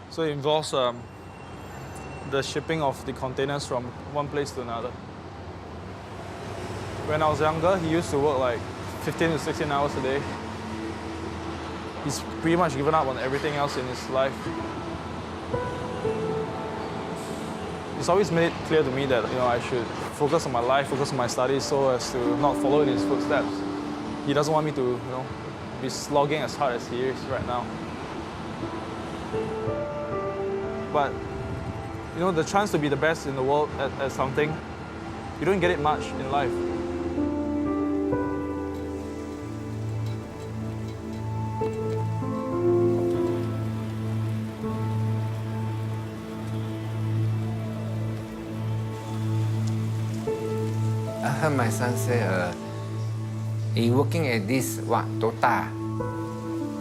So it involves the shipping of the containers from one place to another. When I was younger, he used to work like 15 to 16 hours a day. He's pretty much given up on everything else in his life. He's always made it clear to me that I should focus on my life, focus on my studies, so as to not follow in his footsteps. He doesn't want me to, be slogging as hard as he is right now. But, the chance to be the best in the world at something, you don't get it much in life. I heard my son say, he working at this, Dota.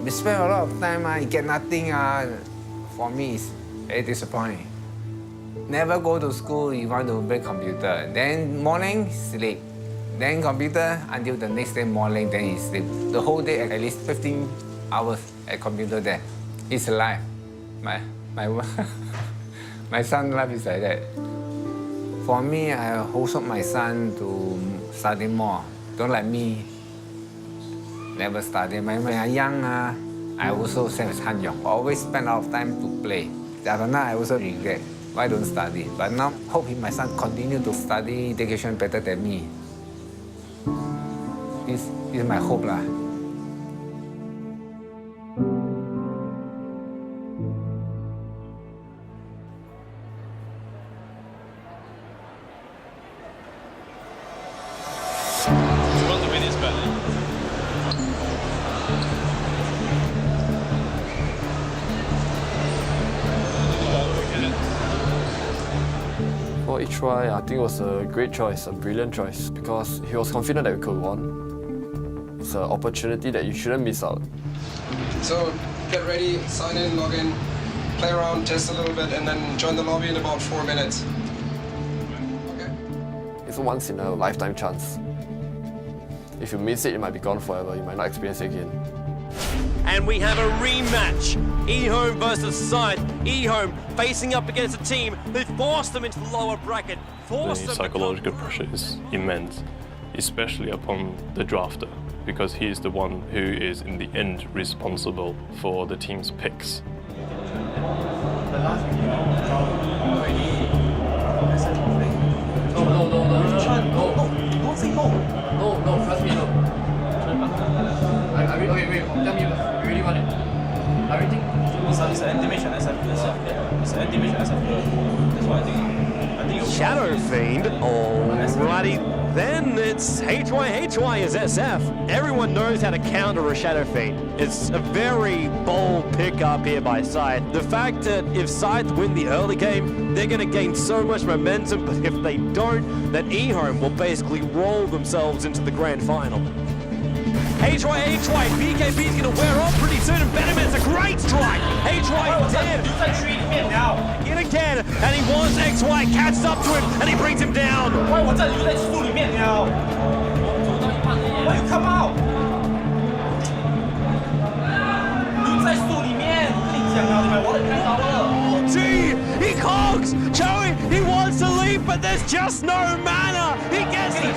We spend a lot of time, he get nothing. For me, it's very disappointing. Never go to school, you want to play computer. Then morning, sleep. Then computer until the next day morning, then he sleep. The whole day, at least 15 hours at computer there. It's life. My son's life is like that. For me, I hold up my son to study more. Don't let me never study. When I'm young, I also same as Han Yong. Always spend a lot of time to play. After now, I also regret. Why don't study? But now, hope my son continue to study education better than me. This is my hope lah. For H.Y., I think it was a great choice, a brilliant choice, because he was confident that we could won. It's an opportunity that you shouldn't miss out. So get ready, sign in, log in, play around, test a little bit, and then join the lobby in about 4 minutes. Okay. It's a once in a lifetime chance. If you miss it, you might be gone forever. You might not experience it again. And we have a rematch. eHome versus Scythe. eHome facing up against a team who forced them into the lower bracket. The psychological pressure is immense, especially upon the drafter, because he is the one who is in the end responsible for the team's picks. No, trust me, no. Wait, tell me, you really want it? Everything? It's an animation SF. It's an animation SF. That's why I think Shadow Fiend. Alrighty. Then it's HY is SF. Everyone knows how to counter a Shadow Fiend. It's a very bold pickup here by Scythe. The fact that if Scythe win the early game, they're going to gain so much momentum, but if they don't, then eHome will basically roll themselves into the grand final. HY, BKB's going to wear off pretty soon, and Betterman's a great strike. HY dead. Yet again, and he wants XY, catches up to him, and he brings him down. Why you come out? Gee, he cogs! Joey, he wants to leave, but there's just no mana. He gets the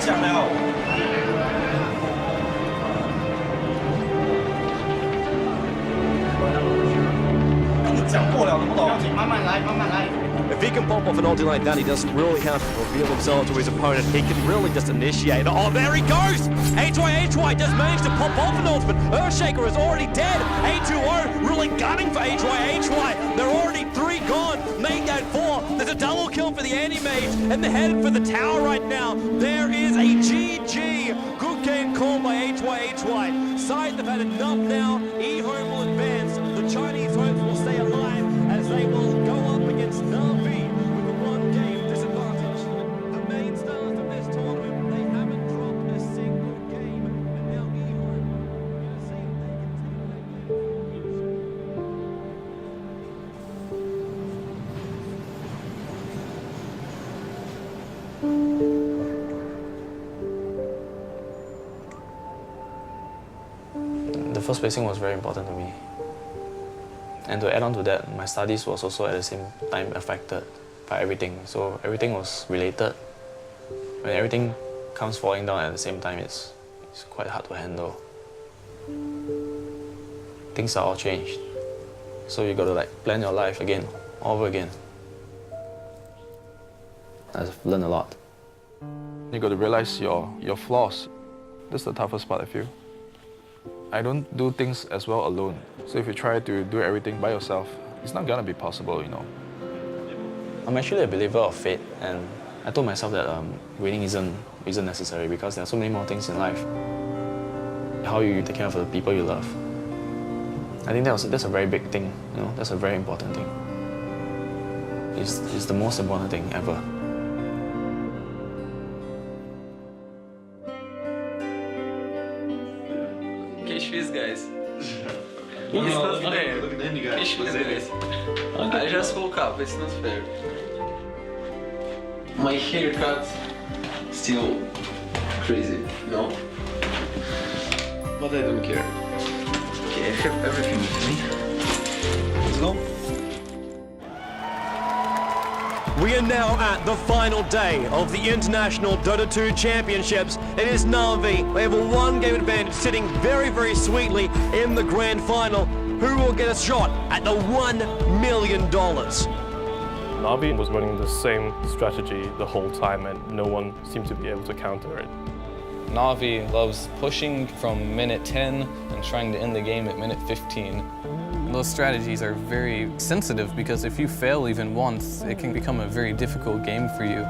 If he can pop off an ulti like that, he doesn't really have to reveal himself to his opponent. He can really just initiate. Oh, there he goes! HY does manage to pop off an ult, but Earthshaker is already dead. A2O really gunning for HY. They're already 3 gone. Made that 4. There's a double kill for the anti-mage, and they're headed for the tower right now. There is a GG. Good game called by HY. Scythe have had enough now. eHome will advance. The Chinese hopes will stay alive as they will go up against Na'Vi with a 1-game disadvantage. The main stars of this tournament, they haven't dropped a single game, and now eHome are going to see if they The first placing was very important to me. And to add on to that, my studies was also at the same time affected by everything. So everything was related. When everything comes falling down at the same time, it's quite hard to handle. Things are all changed. So you gotta plan your life again, all over again. I've learned a lot. You got to realize your flaws. That's the toughest part, I feel. I don't do things as well alone. So if you try to do everything by yourself, it's not gonna be possible, you know. I'm actually a believer of fate, and I told myself that winning isn't necessary because there are so many more things in life. How you take care of the people you love. I think that's a very big thing, you know. That's a very important thing. It's the most important thing ever. Fish, guys. It's not fair. Fish, guys. I just woke up. It's not fair. My haircut still crazy. No, but I don't care. Okay, I have everything with me. Let's go. We are now at the final day of the International Dota 2 Championships. It is Na'Vi. They have a 1-game advantage, sitting very, very sweetly in the grand final. Who will get a shot at the $1 million? Na'Vi was running the same strategy the whole time, and no one seemed to be able to counter it. Na'Vi loves pushing from minute 10 and trying to end the game at minute 15. Those strategies are very sensitive because if you fail even once, it can become a very difficult game for you.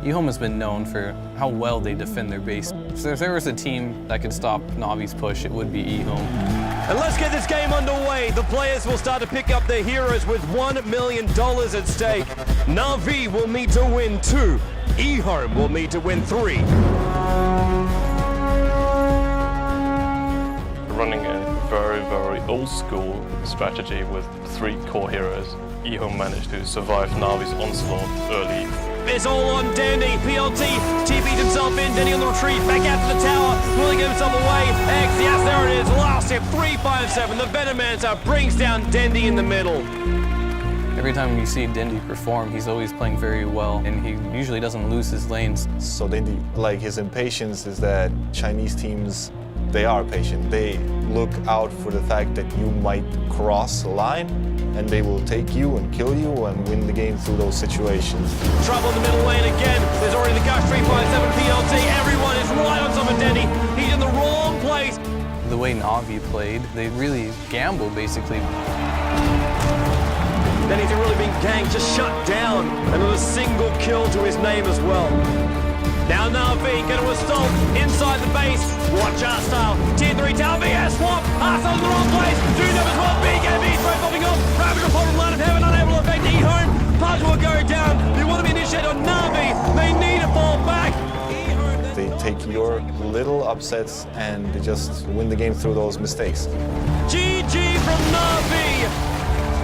eHome has been known for how well they defend their base. So if there was a team that could stop Na'Vi's push, it would be eHome. And let's get this game underway. The players will start to pick up their heroes with $1 million at stake. Na'Vi will need to win 2. eHome will need to win 3. Running a very, very old school strategy with 3 core heroes, eHome managed to survive Na'Vi's onslaught early. It's all on Dandy. PLT TP'd himself in. Dandy on the retreat. Back out to the tower. Will he get himself away? X, yes, there it is. Last hit, 357. The Venomancer brings down Dandy in the middle. Every time you see Dindy perform, he's always playing very well, and he usually doesn't lose his lanes. So Dindy, like his impatience is that Chinese teams, they are patient. They look out for the fact that you might cross a line, and they will take you and kill you and win the game through those situations. Trouble in the middle lane again. There's already the Gush 357 PLT. Everyone is right on top of Dandy. He's in the wrong place. The way Na'Vi played, they really gamble, basically. Dandy's really been ganked, just shut down, and with a single kill to his name as well. Now Na'Vi going to assault inside the base. Watch our style. Tier 3 tower VS swap. Arsenal's in the wrong place. Do them as well. BKB throw popping off. Ravage report from Line of Heaven unable to affect eHome. Pudge will go down. They want to be initiated on Na'Vi. They need to fall back. They take your little upsets and they just win the game through those mistakes. GG from Na'Vi.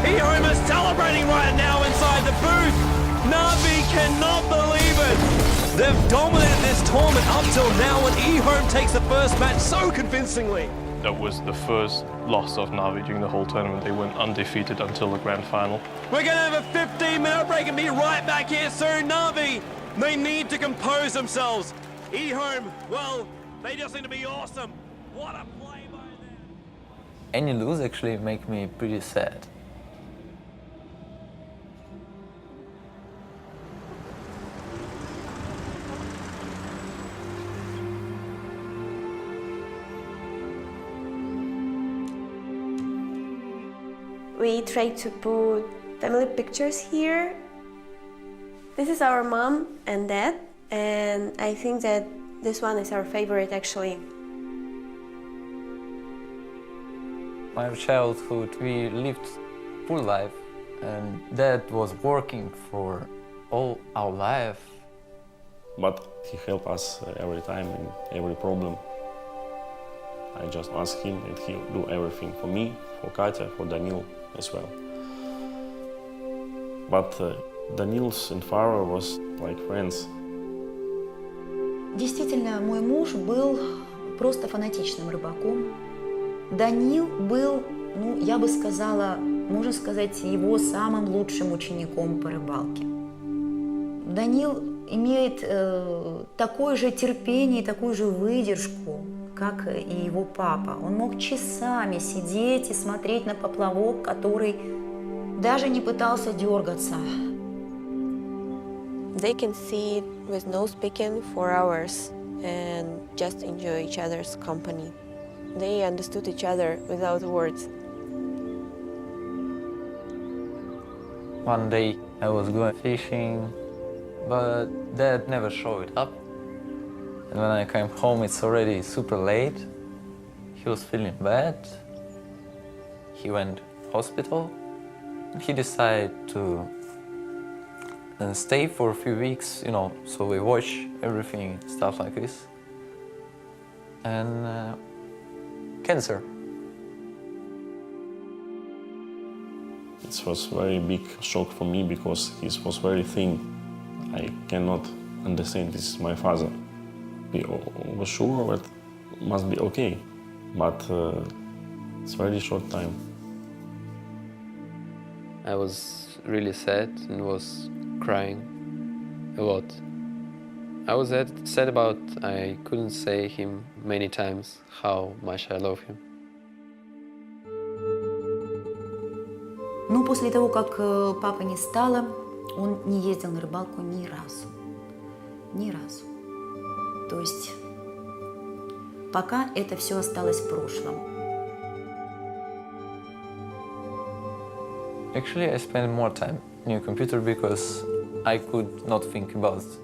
eHome is celebrating right now inside the booth. Na'Vi cannot believe it. They've dominated this tournament up till now, and eHome takes the first match so convincingly. That was the first loss of Na'Vi during the whole tournament. They went undefeated until the grand final. We're going to have a 15-minute break and be right back here soon. Na'Vi, they need to compose themselves. eHome, well, they just seem to be awesome. What a play by them. Any lose actually make me pretty sad. We try to put family pictures here. This is our mom and dad, and I think that this one is our favorite actually. My childhood, we lived full life, and dad was working for all our life. But he helped us every time in every problem. I just ask him and he'll do everything for me, for Katya, for Daniil as well. But Danil's and Faro was like friends. Действительно, мой муж был просто фанатичным рыбаком. Даниил был, ну, я бы сказала, можно сказать, его самым лучшим учеником по рыбалке. Даниил имеет такое же терпение и такую же выдержку, как и его папа. Он мог часами сидеть и смотреть на поплавок, который даже не пытался дергаться. They can sit with no speaking for hours and just enjoy each other's company. They understood each other without words. One day I was going fishing, but dad never showed up. And when I came home, it's already super late. He was feeling bad. He went hospital. He decided to stay for a few weeks, you know, so we watch everything, stuff like this. And cancer. It was a very big shock for me because he was very thin. I cannot understand, this is my father. We were sure that it must be okay, but it's a very short time. I was really sad and was crying a lot. I was sad about I couldn't say him many times how much I love him. Но после того, как папы не стало, он не ездил на рыбалку ни разу. Ни разу. То есть пока это все осталось в прошлом. Actually, I spent more time in your computer because I could not think about it.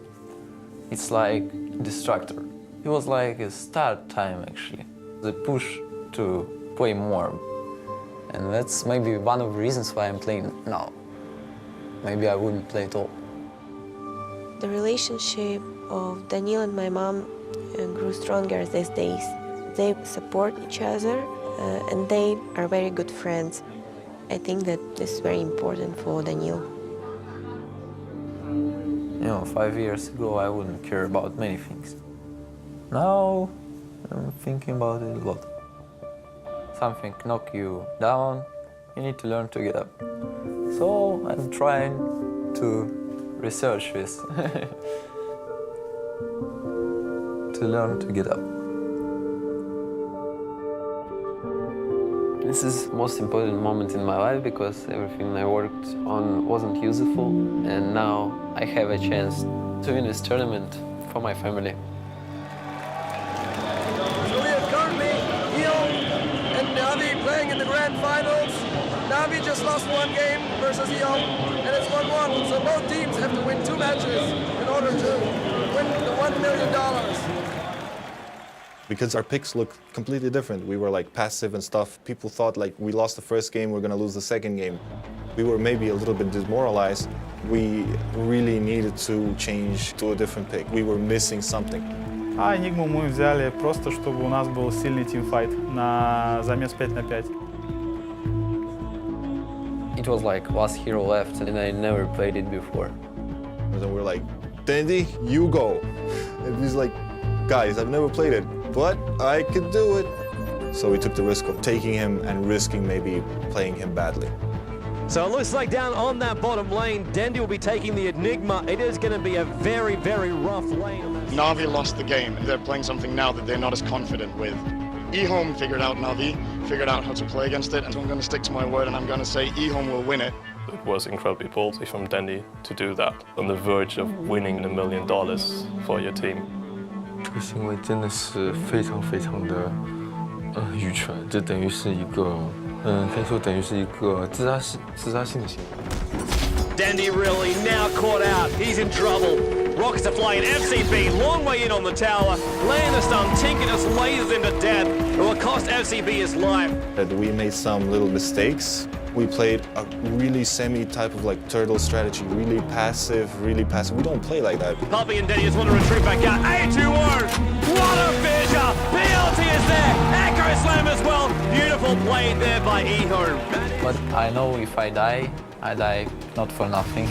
It's like distractor. It was like a start time actually. The push to play more. And that's maybe one of the reasons why I'm playing now. Maybe I wouldn't play at all. The relationship of Daniil and my mom grew stronger these days. They support each other and they are very good friends. I think that this is very important for Daniil. You know, 5 years ago I wouldn't care about many things. Now I'm thinking about it a lot. Something knock you down, you need to learn to get up. So I'm trying to research this, to learn to get up. This is the most important moment in my life because everything I worked on wasn't useful, and now I have a chance to win this tournament for my family. So we have currently Eon and Navi playing in the grand finals. Navi just lost one game versus Eon, and it's 1-1. So both teams have to win 2 matches in order to win the $1 million. Because our picks look completely different. We were like passive and stuff. People thought like we lost the first game, we're gonna lose the second game. We were maybe a little bit demoralized. We really needed to change to a different pick. We were missing something. А Enigmu мы взяли просто, чтобы у нас был сильный тимфайт на замес 5 на 5. It was like last hero left, and I never played it before. And then we're like, Dandy, you go. And he's like, guys, I've never played it, but I could do it. So we took the risk of taking him and risking maybe playing him badly. So it looks like down on that bottom lane, Dandy will be taking the Enigma. It is going to be a very, very rough lane. Navi lost the game, and they're playing something now that they're not as confident with. eHome figured out Navi, figured out how to play against it, and so I'm going to stick to my word, and I'm going to say eHome will win it. It was incredibly ballsy from Dandy to do that, on the verge of winning $1 million for your team. 这个行为真的是非常非常的愚蠢，这等于是一个可以说等于是一个自杀性的行为。 Dandy really now caught out. He's in trouble. Rockets are flying. FCB long way in on the tower. Laying the stun. Tinker just lasers him to death. It will cost FCB his life. We made some little mistakes. We played a really semi-type of like turtle strategy, really passive, really passive. We don't play like that. Puppy and Danny just want to retreat back out. A2-1. What a fissure. BLT is there. Echo Slam as well. Beautiful play there by eHome. But I know if I die not for nothing.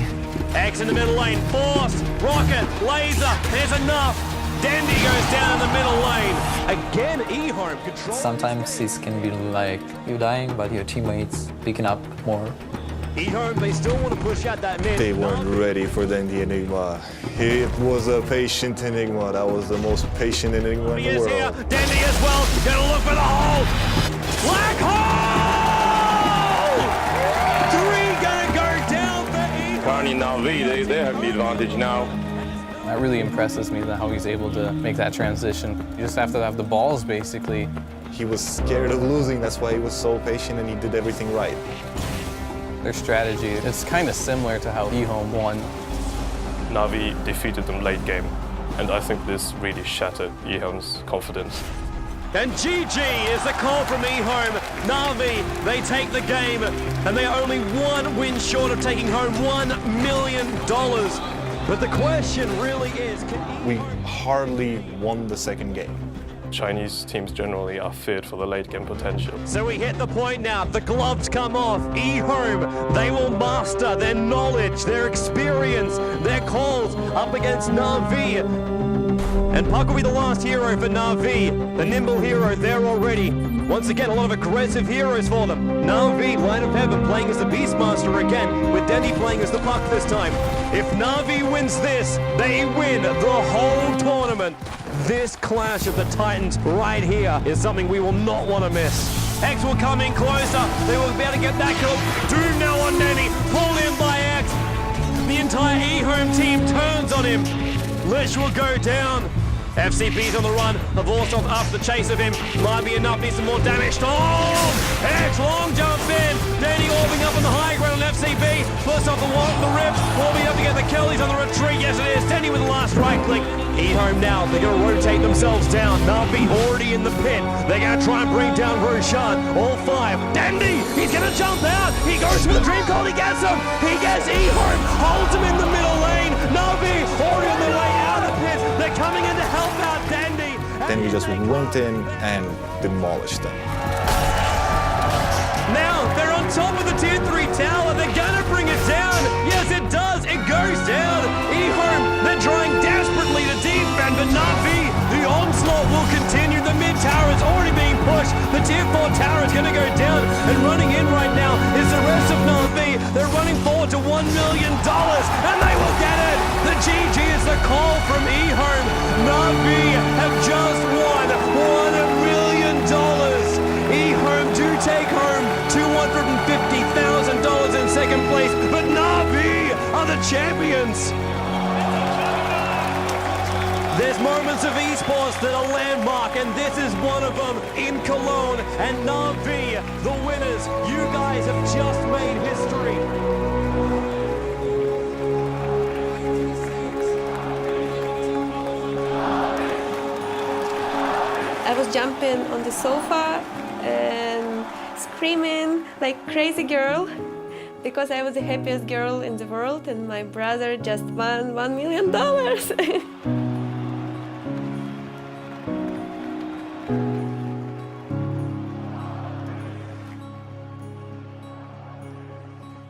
X in the middle lane. Forced. Rocket. Laser. There's enough. Dandy goes down in the middle lane. Again, eHome control. Sometimes this can be like you dying, but your teammates picking up more. eHome, they still want to push out that mid. They weren't ready for the Enigma. It was a patient Enigma. That was the most patient Enigma in the world. Here. Dandy as well. Gonna look for the hole. Black hole! 3 gonna go down for eHome. Currently Navi, they have the advantage now. That really impresses me, how he's able to make that transition. You just have to have the balls, basically. He was scared of losing, that's why he was so patient and he did everything right. Their strategy is kind of similar to how eHome won. Navi defeated them late game, and I think this really shattered eHome's confidence. And GG is the call from eHome. Navi, they take the game, and they are only 1 win short of taking home $1 million. But the question really is, we hardly won the second game. Chinese teams generally are feared for the late game potential. So we hit the point now, the gloves come off. eHome, they will master their knowledge, their experience, their calls up against Navi. And Puck will be the last hero for Navi, the nimble hero there already. Once again, a lot of aggressive heroes for them. Navi, Line of Heaven, playing as the Beastmaster again, with Danny playing as the Puck this time. If Navi wins this, they win the whole tournament. This clash of the Titans right here is something we will not want to miss. X will come in closer. They will be able to get that kill. Doom now on Danny, pulled in by X. The entire eHome team turns on him. Lish will go down. FCB's on the run. Avorsov after the chase of him. Might be enough, needs some more damage. X long jump in. Danny orbing up on the high ground on FCB. First off the ribs. Orbing up to get the kill. He's on the retreat. Yes, it is. Danny with the last right click. E-Home now. They're going to rotate themselves down. Navi already in the pit. They're going to try and bring down Roshan. All five. Dandy! He's going to jump out. He goes for the dream call. He gets him. He gets E-Home. Holds him in the middle lane. Navi already on their way out of the pit. They're coming in to help out Dandy. Then we just went in and demolished them. Now they're on top of the tier 3 tower. They're gonna bring it down. Yes, it does. It goes down. E-Home, they're trying desperately to defend, but Navi, the onslaught will continue. The mid tower is already being pushed. The tier 4 tower is gonna go down, and running in right now is the rest of Navi. They're running forward to $1 million, and they will get it. The GG is the call from E-Home. Navi have just won $1 million. E-Home do take home $250,000 in second place, but Navi are the champions. There's moments of esports that are landmark, and this is one of them in Cologne. And Navi, the winners, you guys have just made history. I was jumping on the sofa and screaming like crazy girl because I was the happiest girl in the world and my brother just won $1 million.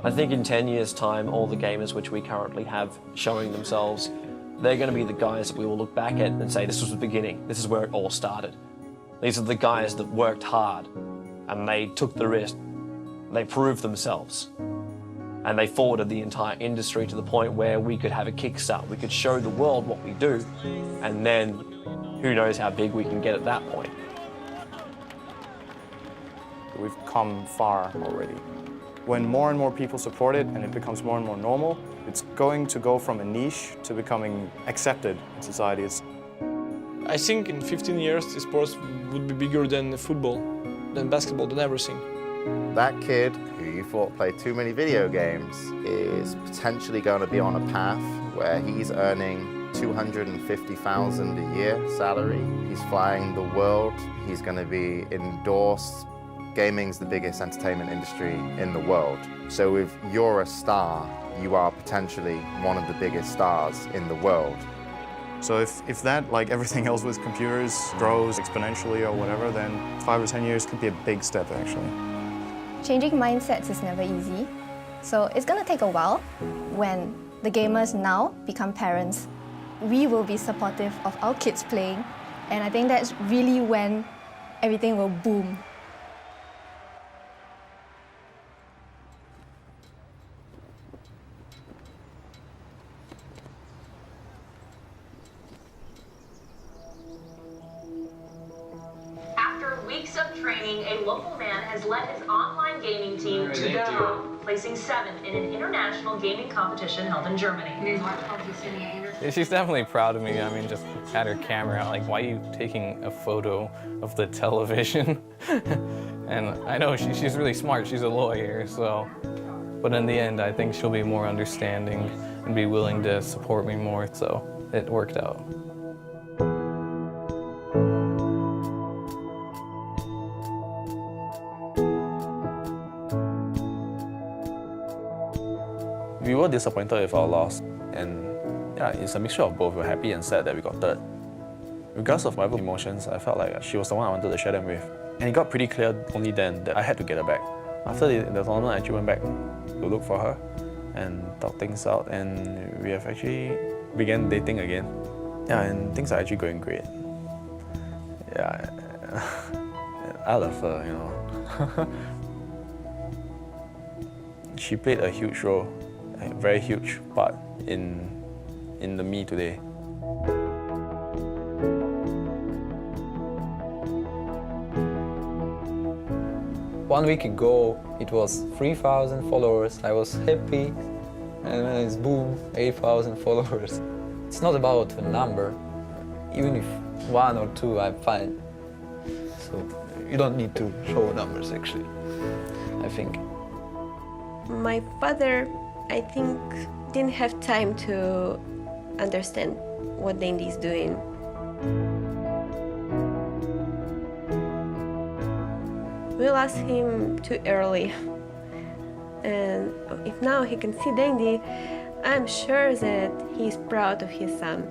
I think in 10 years' time, all the gamers which we currently have showing themselves, they're going to be the guys that we will look back at and say, this was the beginning, this is where it all started. These are the guys that worked hard and they took the risk, they proved themselves, and they forwarded the entire industry to the point where we could have a kickstart, we could show the world what we do, and then who knows how big we can get at that point. We've come far already. When more and more people support it and it becomes more and more normal, it's going to go from a niche to becoming accepted in society. I think in 15 years, sports would be bigger than football, than basketball, than everything. That kid who you thought played too many video games is potentially going to be on a path where he's earning $250,000 a year salary. He's flying the world. He's going to be endorsed. Gaming's the biggest entertainment industry in the world. So if you're a star, you are potentially one of the biggest stars in the world. So if that, like everything else with computers, grows exponentially or whatever, then 5 or 10 years could be a big step, actually. Changing mindsets is never easy. So it's going to take a while. When the gamers now become parents, we will be supportive of our kids playing. And I think that's really when everything will boom. Weeks of training, a local man has led his online gaming team to the top, placing 7th in an international gaming competition held in Germany. She's definitely proud of me. I mean, just had her camera out, like, why are you taking a photo of the television? And I know she's really smart, she's a lawyer, so. But in the end, I think she'll be more understanding and be willing to support me more, so it worked out. We were disappointed with our loss, and yeah, it's a mixture of both. We're happy and sad that we got third. Regardless of whatever emotions, I felt like she was the one I wanted to share them with. And it got pretty clear only then that I had to get her back. After the tournament, I actually went back to look for her and talk things out, and we have actually began dating again. Yeah, and things are actually going great. Yeah, I love her, you know. She played a huge role, a very huge part in the me today. 1 week ago, it was 3,000 followers. I was happy, and then it's boom, 8,000 followers. It's not about the number. even if 1 or 2, I'm fine. So you don't need to show numbers, actually, I think. My father, I think, didn't have time to understand what Dandy is doing. We lost him too early. And if now he can see Dandy, I'm sure that he's proud of his son.